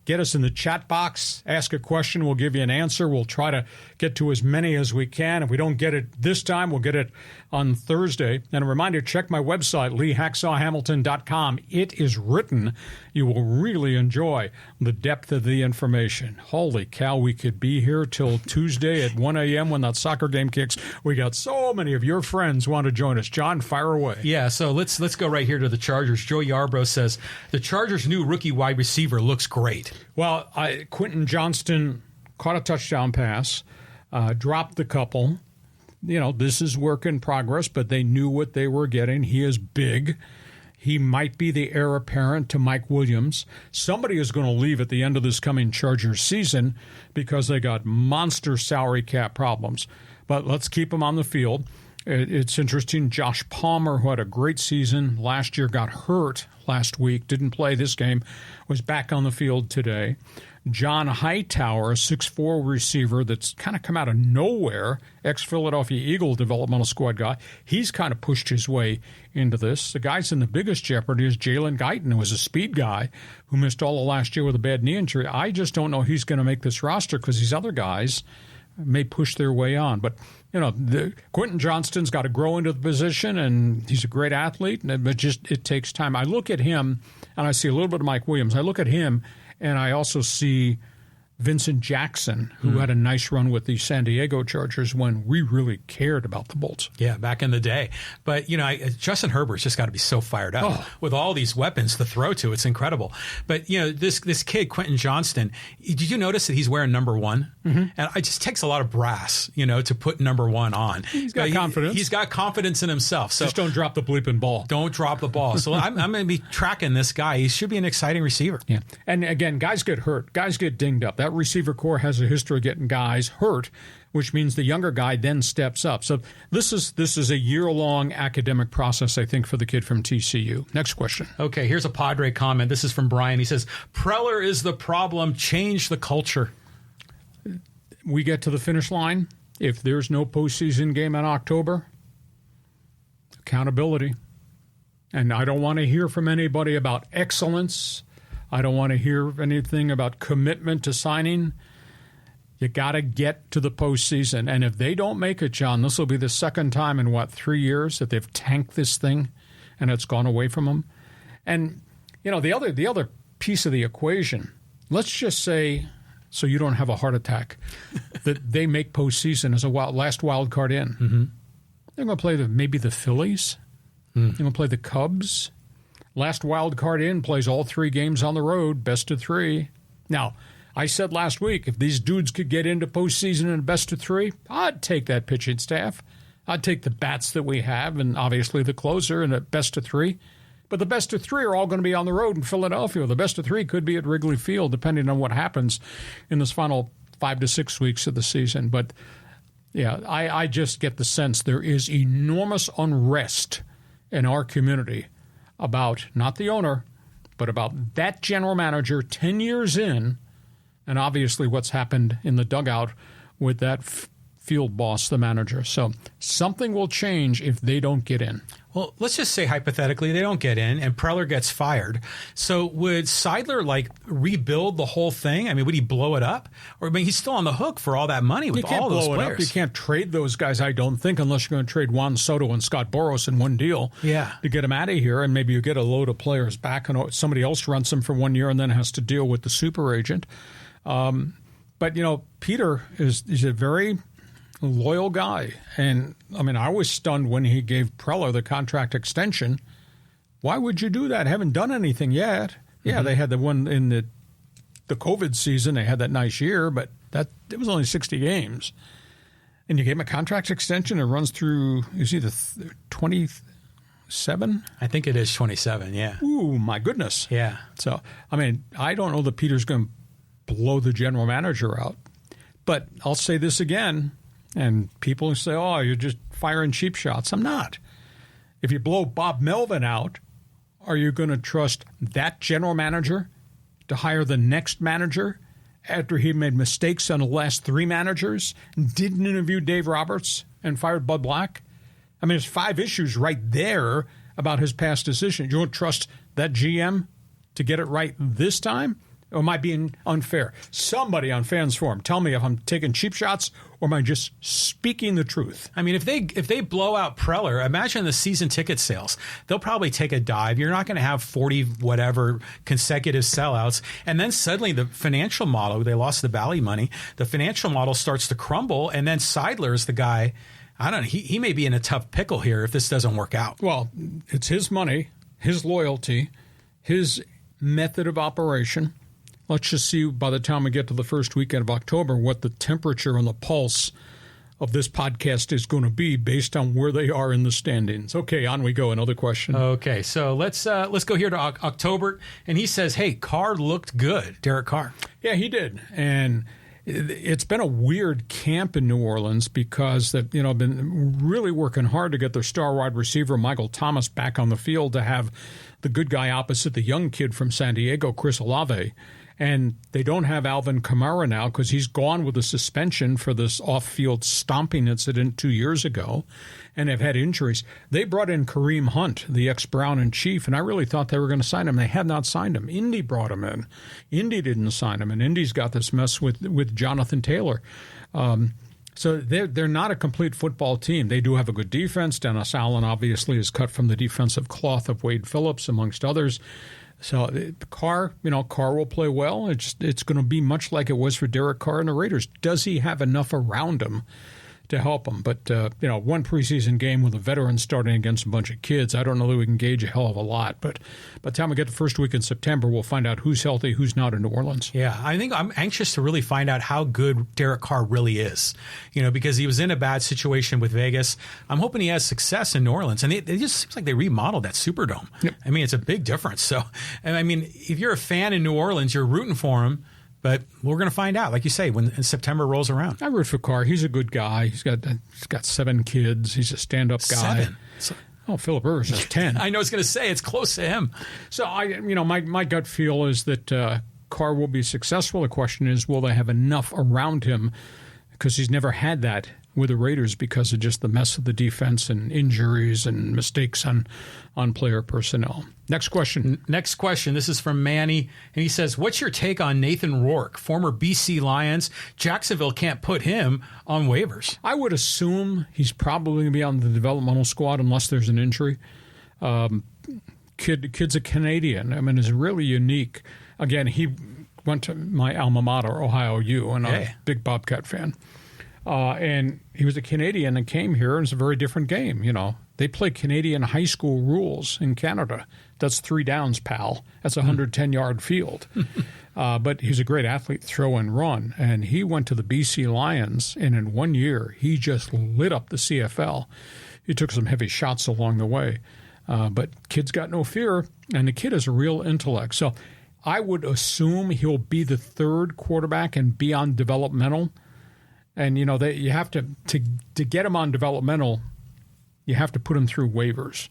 [SPEAKER 3] get us in the chat box, ask a question, we'll give you an answer. We'll try to get to as many as we can. If we don't get it this time, we'll get it on Thursday. And a reminder, check my website, LeeHacksawHamilton.com. It is written. You will really enjoy the depth of the information. Holy cow, we could be here till Tuesday at 1 a.m. when that soccer game kicks. We got so many of your friends want to join us. John, fire away.
[SPEAKER 4] Yeah, so let's go right here to the Chargers. Joe Yarbrough says, the Chargers' new rookie wide receiver looks great.
[SPEAKER 3] Well, Quentin Johnston caught a touchdown pass, dropped the couple. This is work in progress, but they knew what they were getting. He is big. He might be the heir apparent to Mike Williams. Somebody is going to leave at the end of this coming Chargers season because they got monster salary cap problems. But let's keep him on the field. It's interesting. Josh Palmer, who had a great season last year, got hurt last week, didn't play this game, was back on the field today. John Hightower, a 6'4 receiver that's kind of come out of nowhere, ex-Philadelphia Eagle developmental squad guy. He's kind of pushed his way into this. The guy's in the biggest jeopardy is Jalen Guyton, who was a speed guy who missed all of last year with a bad knee injury. I just don't know he's going to make this roster because these other guys may push their way on. But, Quentin Johnston's got to grow into the position, and he's a great athlete, but it takes time. I look at him, and I see a little bit of Mike Williams. I look at him, and I also see Vincent Jackson, who had a nice run with the San Diego Chargers when we really cared about the Bolts.
[SPEAKER 4] Yeah, back in the day. But, Justin Herbert's just got to be so fired up with all these weapons to throw to. It's incredible. But, this kid, Quentin Johnston, did you notice that he's wearing number 1? Mm-hmm. And it just takes a lot of brass, to put number 1 on.
[SPEAKER 3] He's got confidence.
[SPEAKER 4] He's got confidence in himself. So
[SPEAKER 3] just don't drop the bleeping ball.
[SPEAKER 4] Don't drop the ball. So I'm going to be tracking this guy. He should be an exciting receiver.
[SPEAKER 3] Yeah. And, again, guys get hurt. Guys get dinged up. That receiver core has a history of getting guys hurt, which means the younger guy then steps up. So this is a year-long academic process, I think, for the kid from TCU. Next question.
[SPEAKER 4] Okay, here's a Padre comment. This is from Brian. He says, Preller is the problem. Change the culture.
[SPEAKER 3] We get to the finish line, if there's no postseason game in October, accountability. And I don't want to hear from anybody about excellence. I don't want to hear anything about commitment to signing. You got to get to the postseason. And if they don't make it, John, this will be the second time in, 3 years that they've tanked this thing and it's gone away from them. And, the other piece of the equation, let's just say, so you don't have a heart attack, that they make postseason as a last wild card in. Mm-hmm. They're going to play maybe the Phillies. They're going to play the Cubs. Last wild card in plays all 3 games on the road, best of 3. Now, I said last week, if these dudes could get into postseason in a best of 3, I'd take that pitching staff. I'd take the bats that we have and obviously the closer in a best of 3. But the best of 3 are all going to be on the road in Philadelphia. The best of 3 could be at Wrigley Field, depending on what happens in this final 5 to 6 weeks of the season. But, yeah, I just get the sense there is enormous unrest in our community about not the owner, but about that general manager 10 years in, and obviously what's happened in the dugout with that field boss, the manager. So something will change if they don't get in.
[SPEAKER 4] Well, let's just say hypothetically they don't get in and Preller gets fired. So would Seidler rebuild the whole thing? I mean, would he blow it up? Or he's still on the hook for all that money with all those players.
[SPEAKER 3] You can't trade those guys, I don't think, unless you're going to trade Juan Soto and Scott Boras in one deal to get them out of here. And maybe you get a load of players back and somebody else runs them for 1 year and then has to deal with the super agent. But, Peter is a very loyal guy. And, I was stunned when he gave Preller the contract extension. Why would you do that? Haven't done anything yet. Yeah, they had the one in the COVID season. They had that nice year, but it was only 60 games. And you gave him a contract extension. It runs through, is he the 27?
[SPEAKER 4] I think it is 27, yeah.
[SPEAKER 3] Ooh, my goodness.
[SPEAKER 4] Yeah.
[SPEAKER 3] So, I don't know that Peter's going to blow the general manager out. But I'll say this again. And people say, oh, you're just firing cheap shots. I'm not. If you blow Bob Melvin out, are you going to trust that general manager to hire the next manager after he made mistakes on the last 3 managers, didn't interview Dave Roberts, and fired Bud Black? There's 5 issues right there about his past decisions. You don't trust that GM to get it right this time? Or am I being unfair? Somebody on Fans Forum, tell me if I'm taking cheap shots or am I just speaking the truth?
[SPEAKER 4] If they blow out Preller, imagine the season ticket sales. They'll probably take a dive. You're not going to have 40 whatever consecutive sellouts. And then suddenly the financial model, they lost the Bally money, the financial model starts to crumble. And then Seidler is the guy, I don't know, he may be in a tough pickle here if this doesn't work out.
[SPEAKER 3] Well, it's his money, his loyalty, his method of operation. Let's just see by the time we get to the first weekend of October what the temperature and the pulse of this podcast is going to be based on where they are in the standings. Okay, on we go. Another question.
[SPEAKER 4] Okay, so let's go here to October. And he says, hey, Carr looked good, Derek Carr.
[SPEAKER 3] Yeah, he did. And it's been a weird camp in New Orleans because they've been really working hard to get their star wide receiver, Michael Thomas, back on the field to have the good guy opposite the young kid from San Diego, Chris Olave. And they don't have Alvin Kamara now because he's gone with a suspension for this off-field stomping incident 2 years ago and have had injuries. They brought in Kareem Hunt, the ex-Brown and Chief, and I really thought they were going to sign him. They have not signed him. Indy brought him in. Indy didn't sign him, and Indy's got this mess with Jonathan Taylor. So they're not a complete football team. They do have a good defense. Dennis Allen obviously is cut from the defensive cloth of Wade Phillips, amongst others. So Carr will play well. It's going to be much like it was for Derek Carr and the Raiders. Does he have enough around him to help him? But, one preseason game with a veteran starting against a bunch of kids, I don't know that we can gauge a hell of a lot. But by the time we get the first week in September, we'll find out who's healthy, who's not in New Orleans.
[SPEAKER 4] Yeah, I think I'm anxious to really find out how good Derek Carr really is, because he was in a bad situation with Vegas. I'm hoping he has success in New Orleans. And it just seems like they remodeled that Superdome. Yep. It's a big difference. So, if you're a fan in New Orleans, you're rooting for him. But we're going to find out, like you say, when September rolls around. I
[SPEAKER 3] root for Carr. He's a good guy. He's got 7 kids. He's a stand-up guy.
[SPEAKER 4] 7?
[SPEAKER 3] Philip Rivers has 10.
[SPEAKER 4] I know I was going to say it's close to him.
[SPEAKER 3] So my gut feel is that Carr will be successful. The question is, will they have enough around him? because he's never had that with the Raiders because of just the mess of the defense and injuries and mistakes on player personnel. Next question.
[SPEAKER 4] Next question. This is from Manny, and he says, what's your take on Nathan Rourke, former BC Lions? Jacksonville can't put him on waivers.
[SPEAKER 3] I would assume he's probably going to be on the developmental squad unless there's an injury. Kid's a Canadian. I mean, it's really unique. Again, he went to my alma mater, Ohio U, and I'm a big Bobcat fan. And he was a Canadian and came here, and it's a very different game. You know, they play Canadian high school rules in Canada. That's 3 downs, pal. That's a 110-yard field. But he's a great athlete, throw and run. And he went to the BC Lions, and in 1 year, he just lit up the CFL. He took some heavy shots along the way. But kid's got no fear, and the kid has a real intellect. So I would assume he'll be the third quarterback and be on developmental. And, you know, you have to get him on developmental, you have to put him through waivers.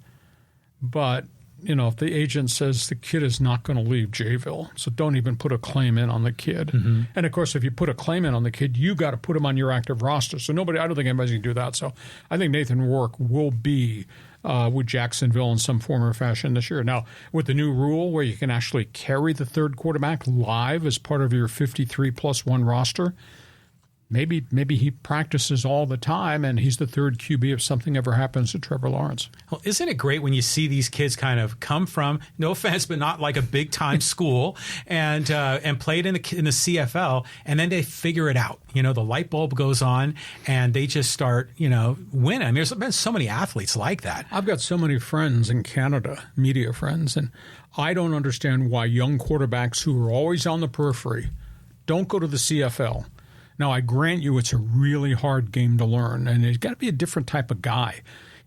[SPEAKER 3] But, you know, if the agent says the kid is not going to leave Jayville, so don't even put a claim in on the kid. Mm-hmm. And, of course, if you put a claim in on the kid, you got to put him on your active roster. So I don't think anybody's going to do that. So I think Nathan Rourke will be with Jacksonville in some form or fashion this year. Now, with the new rule where you can actually carry the third quarterback live as part of your 53+1 roster, maybe he practices all the time and he's the third QB if something ever happens to Trevor Lawrence.
[SPEAKER 4] Well, isn't it great when you see these kids kind of come from, no offense, but not like a big-time school and played in the CFL, and then they figure it out. You know, the light bulb goes on and they just start, you know, winning. I mean, there's been so many athletes like that.
[SPEAKER 3] I've got so many friends in Canada, media friends, and I don't understand why young quarterbacks who are always on the periphery don't go to the CFL. Now, I grant you it's a really hard game to learn, and it's got to be a different type of guy.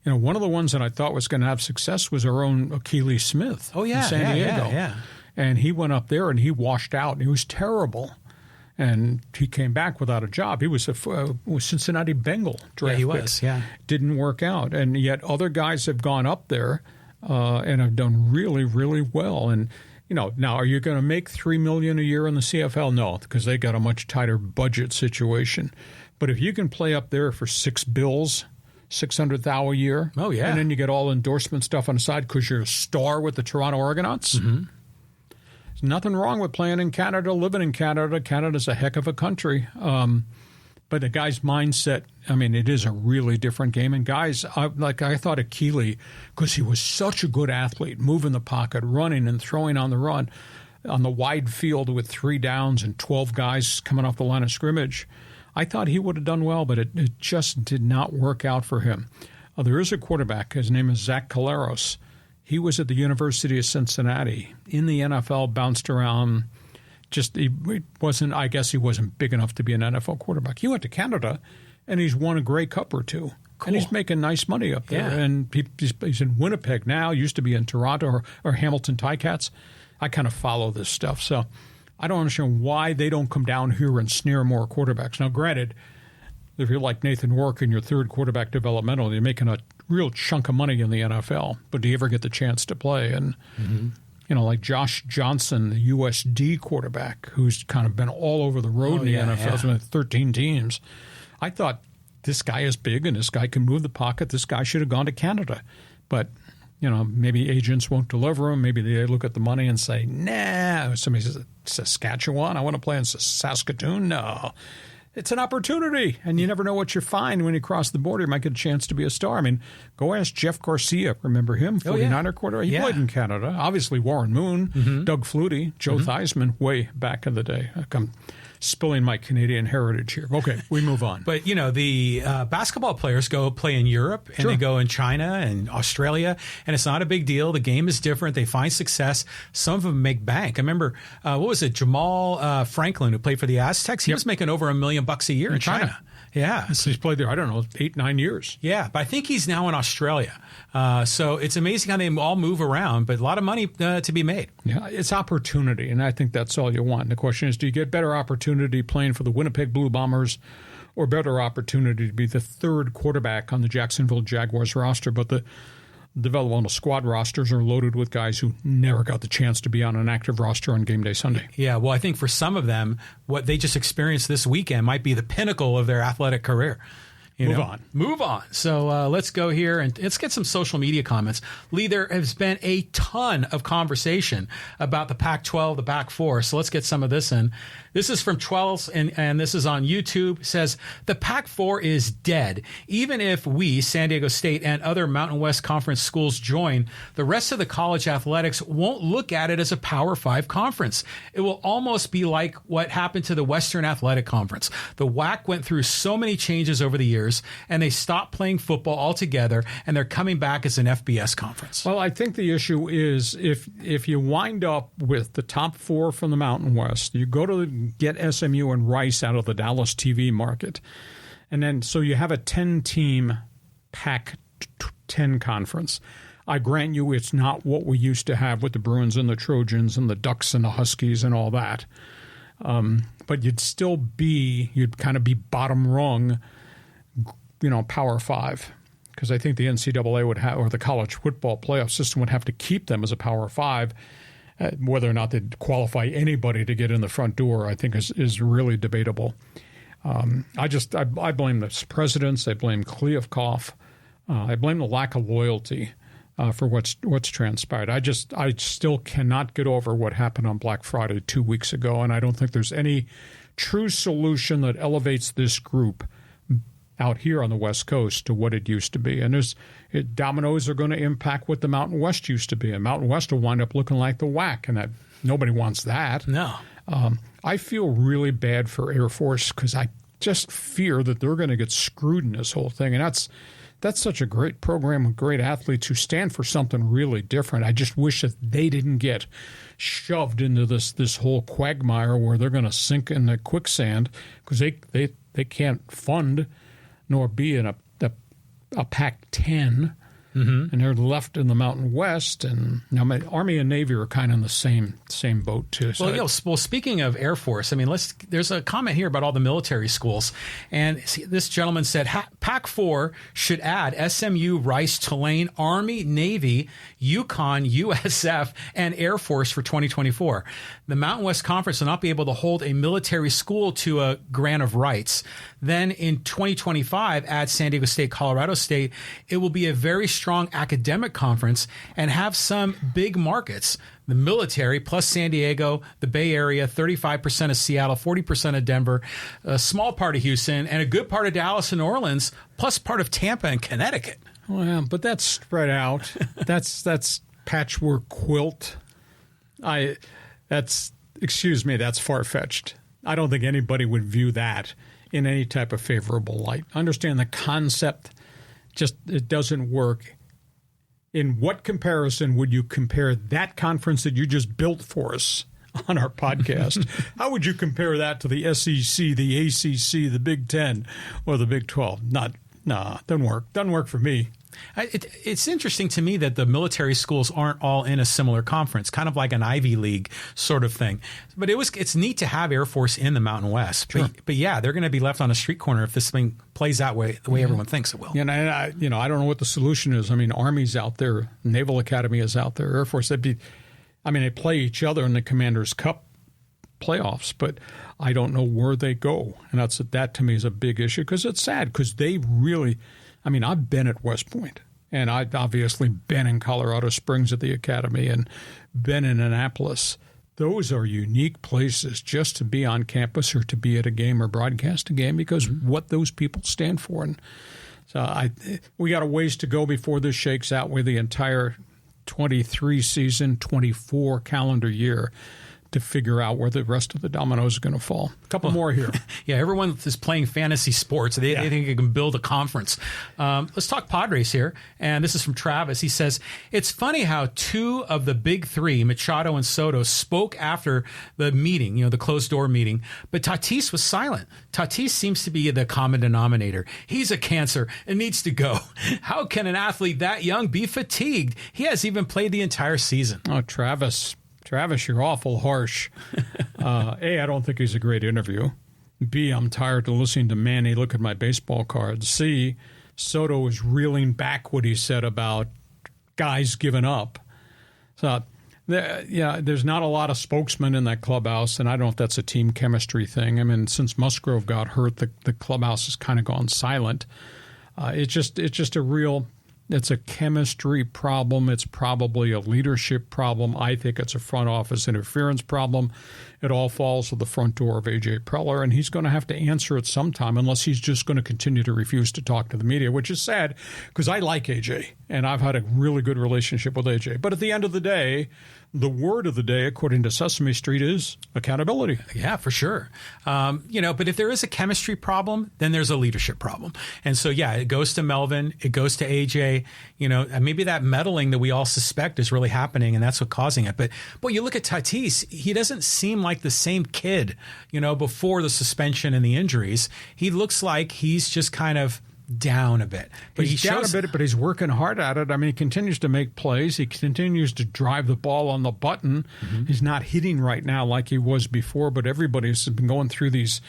[SPEAKER 3] You know, one of the ones that I thought was going to have success was our own Akili Smith in San Diego.
[SPEAKER 4] Yeah.
[SPEAKER 3] And he went up there and he washed out, and he was terrible. And he came back without a job. He was a Cincinnati Bengal draft pick. Didn't work out. And yet other guys have gone up there and have done really, really well. And you know, now, are you going to make $3 million a year in the CFL? No, because they got a much tighter budget situation. But if you can play up there for $6 bills, $600,000 a year, and then you get all endorsement stuff on the side because you're a star with the Toronto Argonauts, there's nothing wrong with playing in Canada, living in Canada. Canada's a heck of a country. But the guy's mindset, I mean, it is a really different game. And guys, I thought Akili, because he was such a good athlete, moving the pocket, running and throwing on the run, on the wide field with 3 downs and 12 guys coming off the line of scrimmage. I thought he would have done well, but it just did not work out for him. There is a quarterback. His name is Zach Collaros. He was at the University of Cincinnati. In the NFL, bounced around. He wasn't big enough to be an NFL quarterback. He went to Canada, and he's won a Grey Cup or 2. Cool. And he's making nice money up there. Yeah. And he's in Winnipeg now, used to be in Toronto or Hamilton Ticats. I kind of follow this stuff. So I don't understand why they don't come down here and snare more quarterbacks. Now, granted, if you're like Nathan Rourke and your third quarterback developmental, you're making a real chunk of money in the NFL. But do you ever get the chance to play? And you know, like Josh Johnson, the USD quarterback, who's kind of been all over the road in the NFL, with 13 teams. I thought, this guy is big and this guy can move the pocket. This guy should have gone to Canada. But, you know, maybe agents won't deliver him. Maybe they look at the money and say, nah. Somebody says, Saskatchewan? I want to play in Saskatoon? No. It's an opportunity, and you never know what you find when you cross the border. You might get a chance to be a star. I mean, go ask Jeff Garcia. Remember him? 49er quarterback. He played in Canada. Obviously, Warren Moon, Doug Flutie, Joe Theismann, way back in the day. I'm spilling my Canadian heritage here. Okay, we move on.
[SPEAKER 4] But, you know, the basketball players go play in Europe, and they go in China and Australia, and it's not a big deal. The game is different. They find success. Some of them make bank. I remember, Jamal Franklin, who played for the Aztecs? He was making over $1 million a year in China. Yeah.
[SPEAKER 3] So he's played there, 8-9 years.
[SPEAKER 4] Yeah, but I think he's now in Australia. So it's amazing how they all move around, but a lot of money to be made.
[SPEAKER 3] Yeah, it's opportunity, and I think that's all you want. And the question is, do you get better opportunity playing for the Winnipeg Blue Bombers or better opportunity to be the third quarterback on the Jacksonville Jaguars roster? But developmental squad rosters are loaded with guys who never got the chance to be on an active roster on game day Sunday.
[SPEAKER 4] Yeah, well, I think for some of them, what they just experienced this weekend might be the pinnacle of their athletic career. Move on. So let's go here and let's get some social media comments. Lee, there has been a ton of conversation about the Pac-12, the Pac-4. So let's get some of this in. This is from Twells, and this is on YouTube. It says, the Pac-4 is dead. Even if we, San Diego State, and other Mountain West Conference schools join, the rest of the college athletics won't look at it as a Power 5 conference. It will almost be like what happened to the Western Athletic Conference. The WAC went through so many changes over the years, and they stopped playing football altogether, and they're coming back as an FBS conference.
[SPEAKER 3] Well, I think the issue is if you wind up with the top 4 from the Mountain West, you go to get SMU and Rice out of the Dallas TV market, and then so you have a 10-team Pac-10 conference. I grant you it's not what we used to have with the Bruins and the Trojans and the Ducks and the Huskies and all that, but you'd kind of be bottom rung, Power 5, because I think the NCAA would have, or the college football playoff system would have to keep them as a Power 5. Whether or not they'd qualify anybody to get in the front door, I think is really debatable. I blame the presidents. I blame Kliavkoff. I blame the lack of loyalty for what's transpired. I still cannot get over what happened on Black Friday 2 weeks ago, and I don't think there's any true solution that elevates this group out here on the West Coast to what it used to be. And dominoes are going to impact what the Mountain West used to be. And Mountain West will wind up looking like the WAC, and that nobody wants that.
[SPEAKER 4] No.
[SPEAKER 3] I feel really bad for Air Force because I just fear that they're going to get screwed in this whole thing. And that's such a great program with great athletes who stand for something really different. I just wish that they didn't get shoved into this whole quagmire where they're going to sink in the quicksand because they can't fund nor be in a Pac-10, and they're left in the Mountain West. And now Army and Navy are kind of in the same boat too. So
[SPEAKER 4] well, speaking of Air Force, I mean, there's a comment here about all the military schools, and this gentleman said Pac-4 should add SMU, Rice, Tulane, Army, Navy, UConn, USF, and Air Force for 2024. The Mountain West Conference will not be able to hold a military school to a grant of rights. Then in 2025, add San Diego State, Colorado State. It will be a very strong academic conference and have some big markets. The military plus San Diego, the Bay Area, 35% of Seattle, 40% of Denver, a small part of Houston, and a good part of Dallas and Orleans, plus part of Tampa and Connecticut.
[SPEAKER 3] Well, but that's spread out. that's patchwork quilt. That's far-fetched. I don't think anybody would view that in any type of favorable light. Understand the concept, just it doesn't work. In what comparison would you compare that conference that you just built for us on our podcast? How would you compare that to the SEC, the ACC, the Big Ten, or the Big 12? Doesn't work. Doesn't work for me.
[SPEAKER 4] It's interesting to me that the military schools aren't all in a similar conference, kind of like an Ivy League sort of thing. But it's neat to have Air Force in the Mountain West. Sure. But yeah, they're going to be left on a street corner if this thing plays out the way everyone thinks it will.
[SPEAKER 3] Yeah, and I don't know what the solution is. I mean, Army's out there, Naval Academy is out there, Air Force. They play each other in the Commander's Cup playoffs, but I don't know where they go. And that to me is a big issue because it's sad because they really – I've been at West Point, and I've obviously been in Colorado Springs at the Academy and been in Annapolis. Those are unique places just to be on campus or to be at a game or broadcast a game because what those people stand for. And so we got a ways to go before this shakes out with the entire 23 season, 24 calendar year to figure out where the rest of the dominoes are going to fall. A couple more here.
[SPEAKER 4] Yeah, everyone is playing fantasy sports. They think they can build a conference. Let's talk Padres here. And this is from Travis. He says, it's funny how two of the big three, Machado and Soto, spoke after the meeting, the closed-door meeting, but Tatis was silent. Tatis seems to be the common denominator. He's a cancer and needs to go. How can an athlete that young be fatigued? He hasn't even played the entire season.
[SPEAKER 3] Oh, Travis, you're awful harsh. A, I don't think he's a great interview. B, I'm tired of listening to Manny look at my baseball cards. C, Soto is reeling back what he said about guys given up. So, there's not a lot of spokesmen in that clubhouse, and I don't know if that's a team chemistry thing. I mean, since Musgrove got hurt, the clubhouse has kind of gone silent. It's a chemistry problem. It's probably a leadership problem. I think it's a front office interference problem. It all falls to the front door of A.J. Preller, and he's going to have to answer it sometime unless he's just going to continue to refuse to talk to the media, which is sad because I like A.J., and I've had a really good relationship with A.J. But at the end of the day, the word of the day, according to Sesame Street, is accountability.
[SPEAKER 4] Yeah, for sure. But if there is a chemistry problem, then there's a leadership problem. And so, it goes to Melvin, it goes to AJ, and maybe that meddling that we all suspect is really happening, and that's what's causing it. But you look at Tatis, he doesn't seem like the same kid, before the suspension and the injuries. He looks like he's just kind of down a bit. But
[SPEAKER 3] he's down a bit, but he's working hard at it. I mean, he continues to make plays. He continues to drive the ball on the button. Mm-hmm. He's not hitting right now like he was before, but everybody's been going through these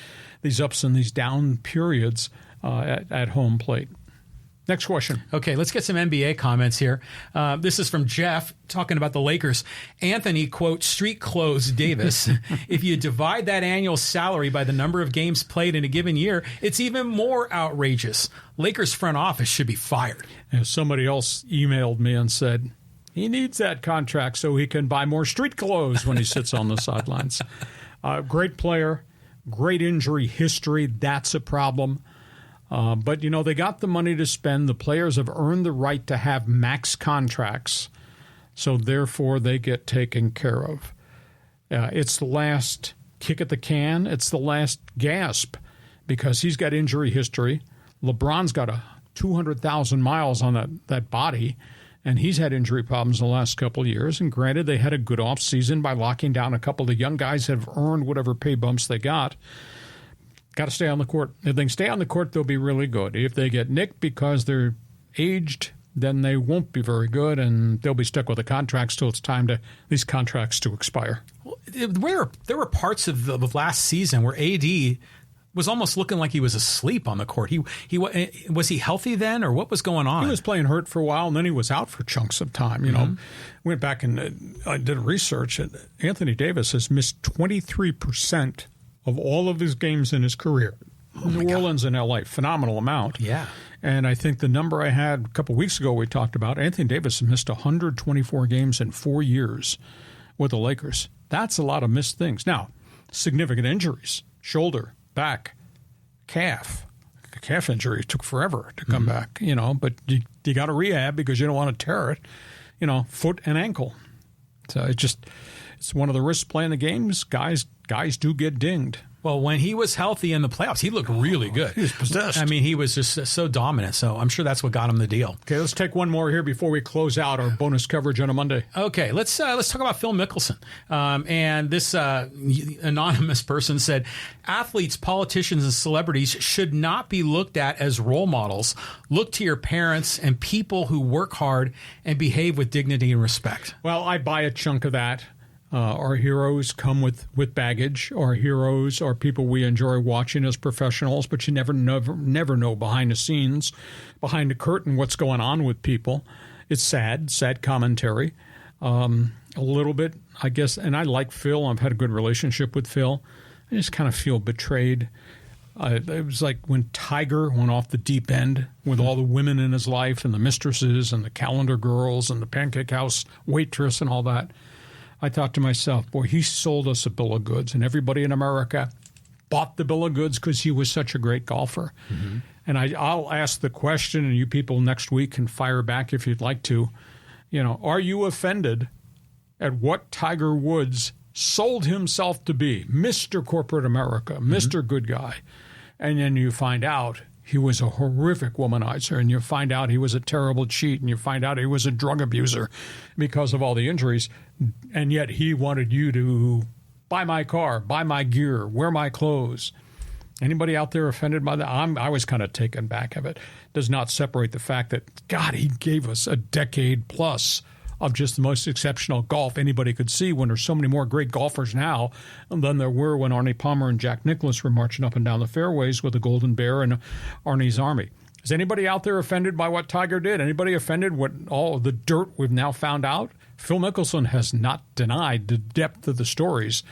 [SPEAKER 3] ups and these down periods at home plate. Next question.
[SPEAKER 4] Okay, let's get some NBA comments here. This is from Jeff talking about the Lakers. Anthony, quote, street clothes Davis. If you divide that annual salary by the number of games played in a given year, it's even more outrageous. Lakers front office should be fired.
[SPEAKER 3] And somebody else emailed me and said, he needs that contract so he can buy more street clothes when he sits on the sidelines. Great player, great injury history. That's a problem. But, they got the money to spend. The players have earned the right to have max contracts, so therefore they get taken care of. It's the last kick at the can. It's the last gasp because he's got injury history. LeBron's got 200,000 miles on that body, and he's had injury problems in the last couple of years. And granted, they had a good offseason by locking down a couple of young guys that have earned whatever pay bumps they got. Got to stay on the court. If they can stay on the court, they'll be really good. If they get nicked because they're aged, then they won't be very good, and they'll be stuck with the contracts till it's time to these contracts to expire.
[SPEAKER 4] Well, there were parts of the last season where AD was almost looking like he was asleep on the court. Was he healthy then, or what was going on?
[SPEAKER 3] He was playing hurt for a while, and then he was out for chunks of time. Went back and I did research. Anthony Davis has missed 23% of all of his games in his career. New Orleans and L.A., phenomenal amount.
[SPEAKER 4] Yeah.
[SPEAKER 3] And I think the number I had a couple weeks ago we talked about, Anthony Davis missed 124 games in 4 years with the Lakers. That's a lot of missed things. Now, significant injuries, shoulder, back, calf. A calf injury took forever to come back, but you got to rehab because you don't want to tear it, foot and ankle. So it's one of the risks playing the games. Guys do get dinged.
[SPEAKER 4] Well, when he was healthy in the playoffs, he looked really good.
[SPEAKER 3] He was possessed.
[SPEAKER 4] I mean, he was just so dominant. So I'm sure that's what got him the deal.
[SPEAKER 3] Okay, let's take one more here before we close out our bonus coverage on a Monday.
[SPEAKER 4] Okay, let's talk about Phil Mickelson. And this anonymous person said, athletes, politicians, and celebrities should not be looked at as role models. Look to your parents and people who work hard and behave with dignity and respect.
[SPEAKER 3] Well, I buy a chunk of that. Our heroes come with baggage. Our heroes are people we enjoy watching as professionals, but you never know behind the scenes, behind the curtain, what's going on with people. It's sad commentary. A little bit, I guess, and I like Phil. I've had a good relationship with Phil. I just kind of feel betrayed. It was like when Tiger went off the deep end with all the women in his life and the mistresses and the calendar girls and the Pancake House waitress and all that. I thought to myself, boy, he sold us a bill of goods, and everybody in America bought the bill of goods because he was such a great golfer. Mm-hmm. And I'll ask the question, and you people next week can fire back if you'd like to. Are you offended at what Tiger Woods sold himself to be? Mr. Corporate America, Mr. Good Guy. And then you find out he was a horrific womanizer, and you find out he was a terrible cheat, and you find out he was a drug abuser because of all the injuries, and yet he wanted you to buy my car, buy my gear, wear my clothes. Anybody out there offended by that? I was kind of taken back of it. Does not separate the fact that, God, he gave us a decade plus of just the most exceptional golf anybody could see when there's so many more great golfers now than there were when Arnie Palmer and Jack Nicklaus were marching up and down the fairways with the Golden Bear and Arnie's Army. Is anybody out there offended by what Tiger did? Anybody offended with all the dirt we've now found out? Phil Mickelson has not denied the depth of the stories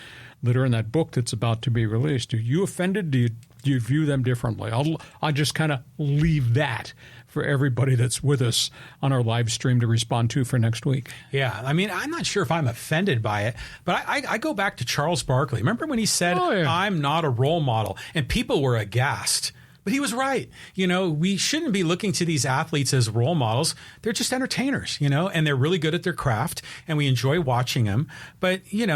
[SPEAKER 3] that are in that book that's about to be released. Are you offended? Do you view them differently? I'll just kind of leave that for everybody that's with us on our live stream to respond to for next week.
[SPEAKER 4] Yeah, I mean, I'm not sure if I'm offended by it, but I go back to Charles Barkley. Remember when he said, I'm not a role model? And people were aghast. But he was right. We shouldn't be looking to these athletes as role models. They're just entertainers, and they're really good at their craft, and we enjoy watching them. But, you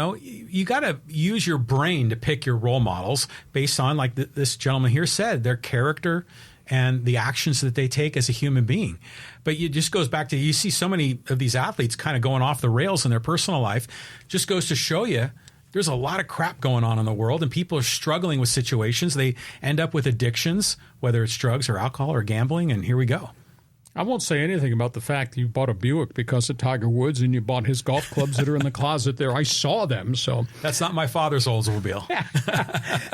[SPEAKER 4] got to use your brain to pick your role models based on, like this gentleman here said, their character and the actions that they take as a human being. But it just goes back to, you see so many of these athletes kind of going off the rails in their personal life. Just goes to show you there's a lot of crap going on in the world, and people are struggling with situations. They end up with addictions, whether it's drugs or alcohol or gambling, and here we go.
[SPEAKER 3] I won't say anything about the fact that you bought a Buick because of Tiger Woods and you bought his golf clubs that are in the closet there. I saw them, so.
[SPEAKER 4] That's not my father's Oldsmobile.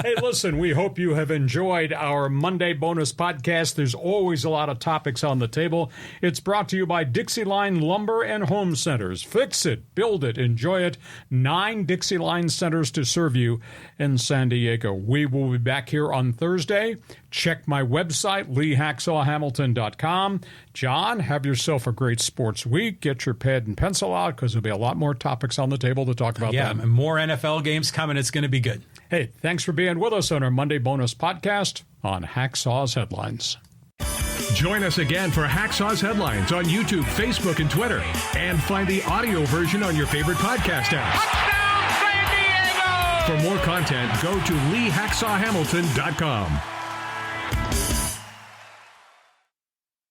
[SPEAKER 3] Hey, listen, we hope you have enjoyed our Monday bonus podcast. There's always a lot of topics on the table. It's brought to you by Dixie Line Lumber and Home Centers. Fix it, build it, enjoy it. 9 Dixie Line centers to serve you in San Diego. We will be back here on Thursday. Check my website, leehacksawhamilton.com. John, have yourself a great sports week. Get your pad and pencil out because there'll be a lot more topics on the table to talk about.
[SPEAKER 4] Yeah, and more NFL games coming. It's going to be good.
[SPEAKER 3] Hey, thanks for being with us on our Monday bonus podcast on Hacksaw's Headlines.
[SPEAKER 1] Join us again for Hacksaw's Headlines on YouTube, Facebook, and Twitter. And find the audio version on your favorite podcast app.
[SPEAKER 2] Touchdown, San Diego!
[SPEAKER 1] For more content, go to leehacksawhamilton.com.